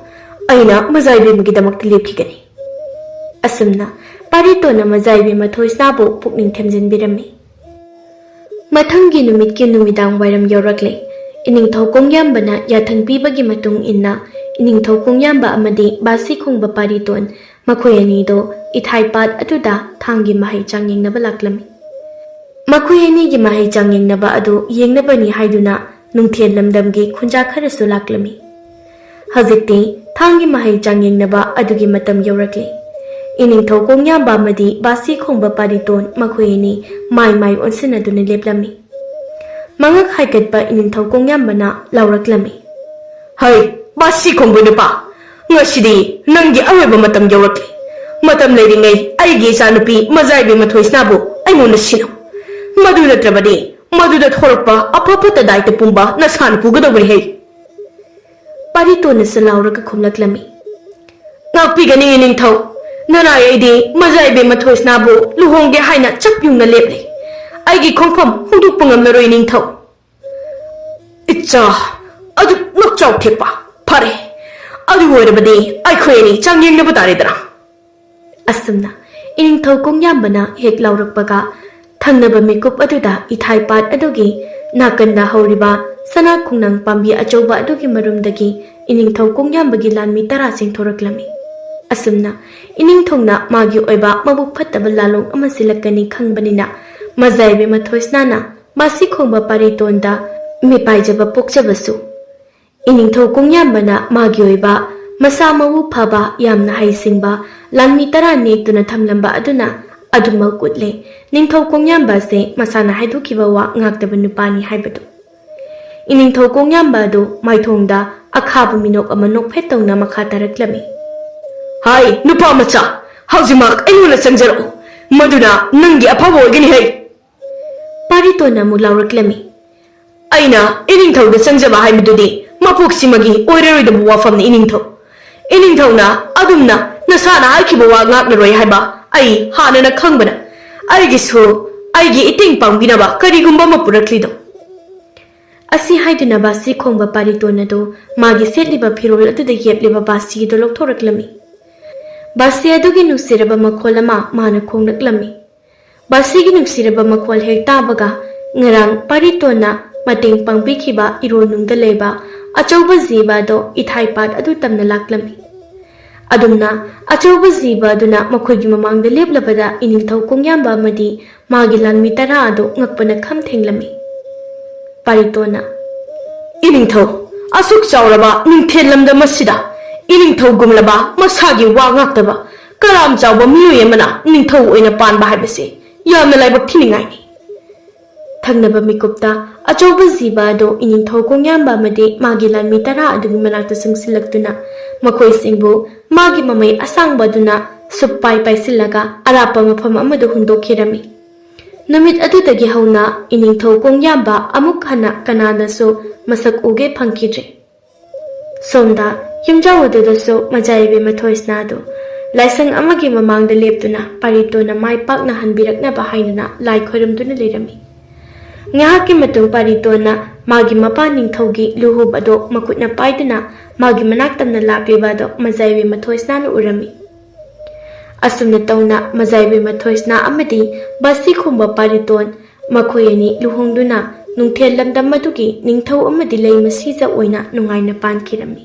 Speaker 1: ꯑꯩꯅ ꯃꯥꯆꯥꯏꯕꯦꯝꯃꯒꯤꯗꯃꯛꯇ ꯂꯦꯞꯈꯤꯒꯅꯤ ꯑꯁꯨꯝꯅ ꯄꯥꯔꯤꯇꯣꯟꯅ ꯃꯥꯆꯥꯏꯕꯦꯝꯃ ꯊꯣꯏꯁꯅꯥꯕꯨ ꯄꯨꯛꯅꯤꯡ ꯊꯦꯝꯖꯤꯟꯕꯤꯔꯝꯃꯤ ꯃꯊꯪꯒꯤ ꯅꯨꯃꯤꯠꯀꯤ ꯅꯨꯃꯤꯗꯥꯡ ꯋꯥꯏꯔꯝ ꯌꯧꯔꯛꯂꯦ ꯏꯅꯤꯡꯊꯧ ꯀꯣꯡꯌꯥꯝꯕꯅ ꯌꯥꯊꯪ ꯄꯤꯕꯒꯤ ꯃꯇꯨꯡ ꯏꯟꯅ ꯏꯅꯤꯡꯊꯧ ꯀꯣꯡꯌꯥꯝꯕ ꯑꯃꯗꯤ ꯕꯥꯁꯤ ꯈꯣꯡꯕ ꯄꯥꯔꯤꯇꯣꯟ ꯃꯈꯣꯏ ꯑꯅꯤꯗꯣ ꯏꯊꯥꯏꯄꯥꯠ ꯑꯗꯨꯗ ꯊꯥꯡꯒꯤ ꯃꯍꯩ ꯆꯥꯡ ꯌꯦꯡꯅꯕ ꯂꯥꯛꯂꯝꯃꯤ ꯃꯈꯣꯏ ꯑꯅꯤꯒꯤ ꯃꯍꯩ ꯆꯥꯡ ꯌꯦꯡꯅꯕ ꯑꯗꯨ ꯌꯦꯡꯅꯕꯅꯤ ꯍꯥꯏꯗꯨꯅ ꯅꯨꯡꯊꯦꯜ ꯂꯝꯗꯝꯒꯤ ꯈꯨꯟꯖꯥ ꯈꯔꯁꯨ ꯂꯥꯛꯂꯝꯃꯤ ꯍꯧꯖꯤꯛꯇꯤ ꯊꯥꯡꯒꯤ ꯃꯍꯩ ꯆꯥꯡ ꯌꯦꯡꯅꯕ ꯑꯗꯨꯒꯤ ꯃꯇꯝ ꯌꯧꯔꯛꯂꯦ ꯏꯅꯤꯡꯊꯧ ꯀꯣꯡꯌꯥꯝꯕ ꯑꯃꯗꯤ ꯕꯥꯁꯤ ꯈꯣꯡꯕ ꯄꯥꯔꯤꯇꯣꯟ ꯃꯈꯣꯏ ꯑꯅꯤ ꯃꯥꯏ ꯃꯥꯏ ꯑꯣꯟꯁꯤꯟꯅꯗꯨꯅ ꯂꯦꯞꯂꯝꯃꯤ ꯃꯉꯛ ꯍꯥꯏꯒꯠꯄ ꯏꯅꯤꯡꯊꯧ ꯀꯣꯡꯌꯥꯝꯕꯅ ꯂꯥꯎꯔꯛꯂꯝꯃꯤ ꯍꯩ ꯕꯥꯁꯤ ꯈꯣꯡꯕ ꯅꯨꯄꯥ ꯉꯁꯤꯗꯤ ꯅꯪꯒꯤ ꯑꯔꯣꯏꯕ ꯃꯇꯝ ꯌꯧꯔꯛꯂꯦ ꯃꯇꯝ ꯂꯩꯔꯤꯉꯩ ꯑꯩꯒꯤ ꯏꯆꯥꯅꯨꯄꯤ ꯃꯥꯆꯥꯏꯕꯦꯝꯃ ꯊꯣꯏꯁꯅꯥꯕꯨ ꯑꯩꯉꯣꯟꯗ ꯁꯤꯟꯅꯧ ꯃꯗꯨ ꯅꯠꯇ꯭ꯔꯕꯗꯤ ꯃꯗꯨꯗ ꯊꯣꯔꯛꯄ ꯑꯐ ꯐꯠꯇ ꯗꯥꯏꯇ ꯄꯨꯝꯕ ꯅꯁꯥꯅ ꯄꯨꯒꯗꯧꯕꯅꯤ ꯍꯩ ꯄꯥꯔꯤꯇꯣꯟꯅꯁꯨ ꯂꯥꯎꯔꯒ ꯈꯨꯝꯂꯛꯂꯝꯃꯤ ꯉꯥꯛꯄꯤꯒꯅꯤ ꯏꯅꯤꯡꯊꯧ ꯅꯅꯥꯏ ꯑꯩꯗꯤ ꯃꯥꯆꯥꯏꯕꯦꯝꯃ ꯊꯣꯏꯁꯅꯥꯕꯨ ꯂꯨꯍꯣꯡꯒꯦ ꯍꯥꯏꯅ ꯆꯞ ꯌꯨꯡꯅ ꯂꯦꯞꯂꯦ ꯑꯩꯒꯤ ꯈꯣꯡꯐꯝ ꯍꯣꯡꯗꯣꯛꯄ ꯉꯝꯂꯔꯣꯏ ꯅꯤꯡꯊꯧ ꯏꯆꯥ ꯑꯗꯨ ꯅꯣꯛꯆꯥꯎ ꯊꯦꯛꯄ ꯐꯔꯦ ꯑꯗꯨ ꯑꯣꯏꯔꯕꯗꯤ ꯑꯩꯈꯣꯏ ꯑꯅꯤ ꯆꯥꯡꯌꯦꯡꯅꯕ ꯇꯥꯔꯦꯗꯅ ꯑꯁꯨꯝꯅ ꯏꯅꯤꯡꯊꯧ ꯀꯣꯡꯌꯥꯝꯕꯅ ꯍꯦꯛ ꯂꯥꯎꯔꯛꯄꯒ ꯊꯪꯅꯕ ꯃꯤꯀꯨꯞ ꯑꯗꯨꯗ ꯏꯊꯥꯏꯄꯥꯠ ꯑꯗꯨꯒꯤ ꯅꯥꯀꯟꯗ ꯍꯧꯔꯤꯕ ꯁꯅꯥ ꯈꯣꯡꯅꯥꯡ ꯄꯥꯝꯕꯤ ꯑꯆꯧꯕ ꯑꯗꯨꯒꯤ ꯃꯔꯨꯝꯗꯒꯤ ꯏꯅꯤꯡꯊꯧ ꯀꯣꯡꯌꯥꯝꯕꯒꯤ ꯂꯥꯟꯃꯤ 10 ꯆꯤꯡꯊꯣꯔꯛꯂꯝꯃꯤ ꯑꯁꯨꯝꯅ ꯏꯅꯤꯡꯊꯧꯅ ꯃꯥꯒꯤ ꯑꯣꯏꯕ ꯃꯕꯨꯛ ꯐꯠꯇꯕ ꯂꯥꯂꯣꯡ ꯑꯃ ꯁꯤꯜꯂꯛꯀꯅꯤ ꯈꯪꯕꯅꯤꯅ ꯃꯥꯆꯥꯏꯕꯦꯝꯃ ꯊꯣꯏꯁꯅꯥꯅ ꯕꯥꯁꯤ ꯈꯣꯡꯕ ꯄꯥꯔꯤꯇꯣꯟꯗ ꯃꯤꯄꯥꯏꯖꯕ ꯄꯣꯛꯆꯕꯁꯨ ꯏꯅꯤꯡꯊꯧ ꯀꯣꯡꯌꯥꯝꯕꯅ ꯃꯥꯒꯤ ꯑꯣꯏꯕ ꯃꯁꯥ ꯃꯎ ꯐꯕ ꯌꯥꯝꯅ ꯍꯩꯁꯤꯡꯕ ꯂꯥꯟꯃꯤ 10 ꯅꯦꯛꯇꯨꯅ ꯊꯝꯂꯝꯕ ꯑꯗꯨꯅ ꯑꯗꯨꯃꯛ ꯎꯠꯂꯦ ꯅꯤꯡꯊꯧ ꯀꯣꯡꯌꯥꯝꯕ ꯑꯁꯦ ꯃꯁꯥꯅ ꯍꯥꯏꯗꯣꯛꯈꯤꯕ ꯋꯥ ꯉꯥꯛꯇꯕ ꯅꯨꯄꯥꯅꯤ ꯍꯥꯏꯕꯗꯨ ꯏꯅꯤꯡꯊꯧ ꯀꯣꯡꯌꯥꯝꯕ ꯑꯗꯨ ꯃꯥꯏꯊꯣꯡꯗ ꯑꯈꯥꯕ ꯃꯤꯅꯣꯛ ꯑꯃ ꯅꯣꯛꯐꯦꯠ ꯇꯧꯅ ꯃꯈꯥ ꯇꯥꯔꯛꯂꯝꯃꯤ ꯍꯥꯏ ꯅꯨꯄꯥ ꯃꯆꯥ ꯍꯧꯖꯤꯛꯃꯛ ꯑꯩꯉꯣꯟꯗ ꯆꯪꯖꯔꯛꯎ ꯃꯗꯨꯅ ꯅꯪꯒꯤ ꯑꯐꯕ ꯑꯣꯏꯒꯅꯤ ꯍꯩ ꯄꯥꯔꯤꯇꯣꯟꯅ ꯑꯃꯨꯛ ꯂꯥꯎꯔꯛꯂꯝꯃꯤ ꯑꯩꯅ ꯏꯅꯤꯡꯊꯧꯗ ꯆꯪꯖꯕ ꯍꯥꯏꯕꯗꯨꯗꯤ ꯃꯄꯣꯛꯁꯤꯃꯒꯤ ꯑꯣꯏꯔꯔꯣꯏꯗꯕ ꯋꯥꯐꯝꯅꯤ ꯏꯅꯤꯡꯊꯧꯅ ꯑꯗꯨꯝꯅ ꯅꯁꯥꯅ ꯍꯥꯏꯈꯤꯕ ꯋꯥ ꯉꯥꯛꯂꯔꯣꯏ ꯍꯥꯏꯕ ꯑꯩ ꯍꯥꯟꯅꯅ ꯈꯪꯕꯅ ꯑꯩꯒꯤ ꯏꯇꯦꯡ ꯄꯥꯡꯕꯤꯅꯕ ꯀꯔꯤꯒꯨꯝꯕ ꯑꯃ ꯄꯨꯔꯛꯂꯤꯗꯣ ꯑꯁꯤ ꯍꯥꯏꯗꯨꯅ ꯕꯥꯁꯤ ꯈꯣꯡꯕ ꯄꯥꯔꯤꯇꯣꯟ ꯑꯗꯨ ꯃꯥꯒꯤ ꯁꯦꯠꯂꯤꯕ ꯐꯤꯔꯣꯜ ꯑꯗꯨꯗ ꯌꯦꯞꯂꯤꯕ ꯕꯥꯁꯤꯗꯨ ꯂꯧꯊꯣꯔꯛꯂꯝꯃꯤ꯫ ꯕꯥꯁꯤ ꯑꯗꯨꯒꯤ ꯅꯨꯡꯁꯤꯔꯕ ꯃꯈꯣꯜ ꯑꯃ ꯃꯥꯅ ꯈꯣꯡꯂꯛꯂꯝꯃꯤ꯫ ꯕꯥꯁꯤꯒꯤ ꯅꯨꯡꯁꯤꯔꯕ ꯃꯈꯣꯜ ꯍꯦꯛ ꯇꯥꯕꯒ ꯉꯔꯥꯡ ꯄꯥꯔꯤꯇꯣꯟꯅ ꯃꯇꯦꯡ ꯄꯥꯡꯕꯤꯈꯤꯕ ꯏꯔꯣꯜꯅꯨꯡꯗ ꯂꯩꯕ ꯑꯆꯧꯕ ꯖꯤꯕ ꯑꯗꯨ ꯏꯊꯥꯏꯄꯥꯠ ꯑꯗꯨ ꯇꯝꯅ ꯂꯥꯛꯂꯝꯃꯤ꯫ ꯑꯗꯨꯝꯅ ꯑꯆꯧꯕ ꯖꯤꯕ ꯑꯗꯨꯅ ꯃꯈꯣꯏꯒꯤ ꯃꯃꯥꯡꯗ ꯂꯦꯞꯂꯕꯗ ꯏꯅꯤꯡꯊꯧ ꯀꯣꯡꯌꯥꯝꯕ ꯑꯃꯗꯤ ꯃꯥꯒꯤ ꯂꯥꯟꯃꯤ 10 ꯑꯗꯨ ꯉꯛꯄꯅ ꯈꯝ ꯊꯦꯡꯂꯝꯃꯤ꯫ ꯄꯥꯔꯤꯇꯣꯟꯅ "ꯏꯅꯤꯡꯊꯧ, ꯑꯁꯨꯛ ꯆꯥꯎꯔꯕ ꯅꯤꯡꯊꯦꯜ ꯂꯝꯗꯝ ꯑꯁꯤꯗ ꯏꯅꯤꯡꯊꯧꯒꯨꯝꯂꯕ ꯃꯁꯥꯒꯤ ꯋꯥ ꯉꯥꯛꯇꯕ ꯀꯔꯥꯝ ꯆꯥꯎꯕ ꯃꯤꯑꯣꯏ ꯑꯃꯅ ꯅꯤꯡꯊꯧ ꯑꯣꯏꯅ ꯄꯥꯟꯕ ꯍꯥꯏꯕꯁꯤ ꯌꯥꯝꯅ ꯂꯥꯏꯕꯛ ꯊꯤꯅꯤꯡꯉꯥꯏꯅꯤ"꯫ ꯊꯪꯅꯕ ꯃꯤꯀꯨꯞꯇ ꯑꯆꯧꯕ ꯖꯤꯕ ꯑꯗꯨ ꯏꯅꯤꯡꯊꯧ ꯀꯣꯡꯌꯥꯝꯕ ꯑꯃꯗꯤ ꯃꯥꯒꯤ ꯂꯥꯟꯃꯤ 10 ꯑꯗꯨꯒꯤ ꯃꯅꯥꯛꯇ ꯆꯪꯁꯤꯜꯂꯛꯇꯨꯅ ꯃꯈꯣꯏꯁꯤꯡꯕꯨ ꯃꯥꯒꯤ ꯃꯃꯩ ꯑꯁꯥꯡꯕ ꯑꯗꯨꯅ ꯁꯨꯞꯄꯥꯏ ꯄꯥꯏꯁꯤꯜꯂꯒ ꯑꯔꯥꯞꯄ ꯃꯐꯝ ꯑꯃꯗ ꯍꯨꯟꯗꯣꯛꯈꯤꯔꯝꯃꯤ꯫ ꯅꯨꯃꯤꯠ ꯑꯗꯨꯗꯒꯤ ꯍꯧꯅ ꯏꯅꯤꯡꯊꯧ ꯀꯣꯡꯌꯥꯝꯕ ꯑꯃꯨꯛ ꯍꯟꯅ ꯀꯅꯥꯅꯁꯨ ꯃꯁꯛ ꯎꯒꯦ ꯐꯪꯈꯤꯗ꯭ꯔꯦ꯫ ꯁꯣꯝꯗ ꯌꯨꯝꯖꯥꯎ ꯑꯗꯨꯗꯁꯨ ꯃꯆꯥꯏꯕꯦꯝꯃ ꯊꯣꯏꯁꯅꯥ ꯑꯗꯨ ꯂꯥꯏꯁꯪ ꯑꯃꯒꯤ ꯃꯃꯥꯡꯗ ꯂꯦꯞꯇꯨꯅ ꯄꯥꯔꯤꯇꯣꯟꯅ ꯃꯥꯏ ꯄꯥꯛꯅ ꯍꯟꯕꯤꯔꯛꯅꯕ ꯍꯥꯏꯗꯨꯅ ꯂꯥꯏ ꯈꯣꯏꯔꯝꯗꯨꯅ ꯂꯩꯔꯝꯃꯤ꯫ ꯉꯥꯏꯍꯥꯛꯀꯤ ꯃꯇꯨꯡ ꯄꯥꯔꯤꯇꯣꯟꯅ ꯃꯥꯒꯤ ꯃꯄꯥ ꯅꯤꯡꯊꯧꯒꯤ ꯂꯨꯍꯨꯞ ꯑꯗꯨ ꯃꯈꯨꯠꯅ ꯄꯥꯏꯗꯨꯅ ꯃꯥꯒꯤ ꯃꯅꯥꯛ ꯇꯝꯅ ꯂꯥꯛꯂꯤꯕ ꯑꯗꯨ ꯃꯆꯥꯏꯕꯦꯝꯃ ꯊꯣꯏꯁꯅꯥꯅ ꯎꯔꯝꯃꯤ꯫ ꯑꯁꯨꯝꯅ ꯇꯧꯅ ꯃꯆꯥꯏꯕꯦꯝꯃ ꯊꯣꯏꯁꯅꯥ ꯑꯃꯗꯤ ꯕꯥꯁꯤ ꯈꯣꯡꯕ ꯄꯥꯔꯤꯇꯣꯟ ꯃꯈꯣꯏ ꯑꯅꯤ ꯂꯨꯍꯣꯡꯗꯨꯅ ꯅꯨꯡꯊꯦꯜ ꯂꯝꯗꯝ ꯑꯗꯨꯒꯤ ꯅꯤꯡꯊꯧ ꯑꯃꯗꯤ ꯂꯩꯃ ꯁꯤꯖ ꯑꯣꯏꯅ ꯅꯨꯡꯉꯥꯏꯅ ꯄꯥꯟꯈꯤꯔꯝꯃꯤ꯫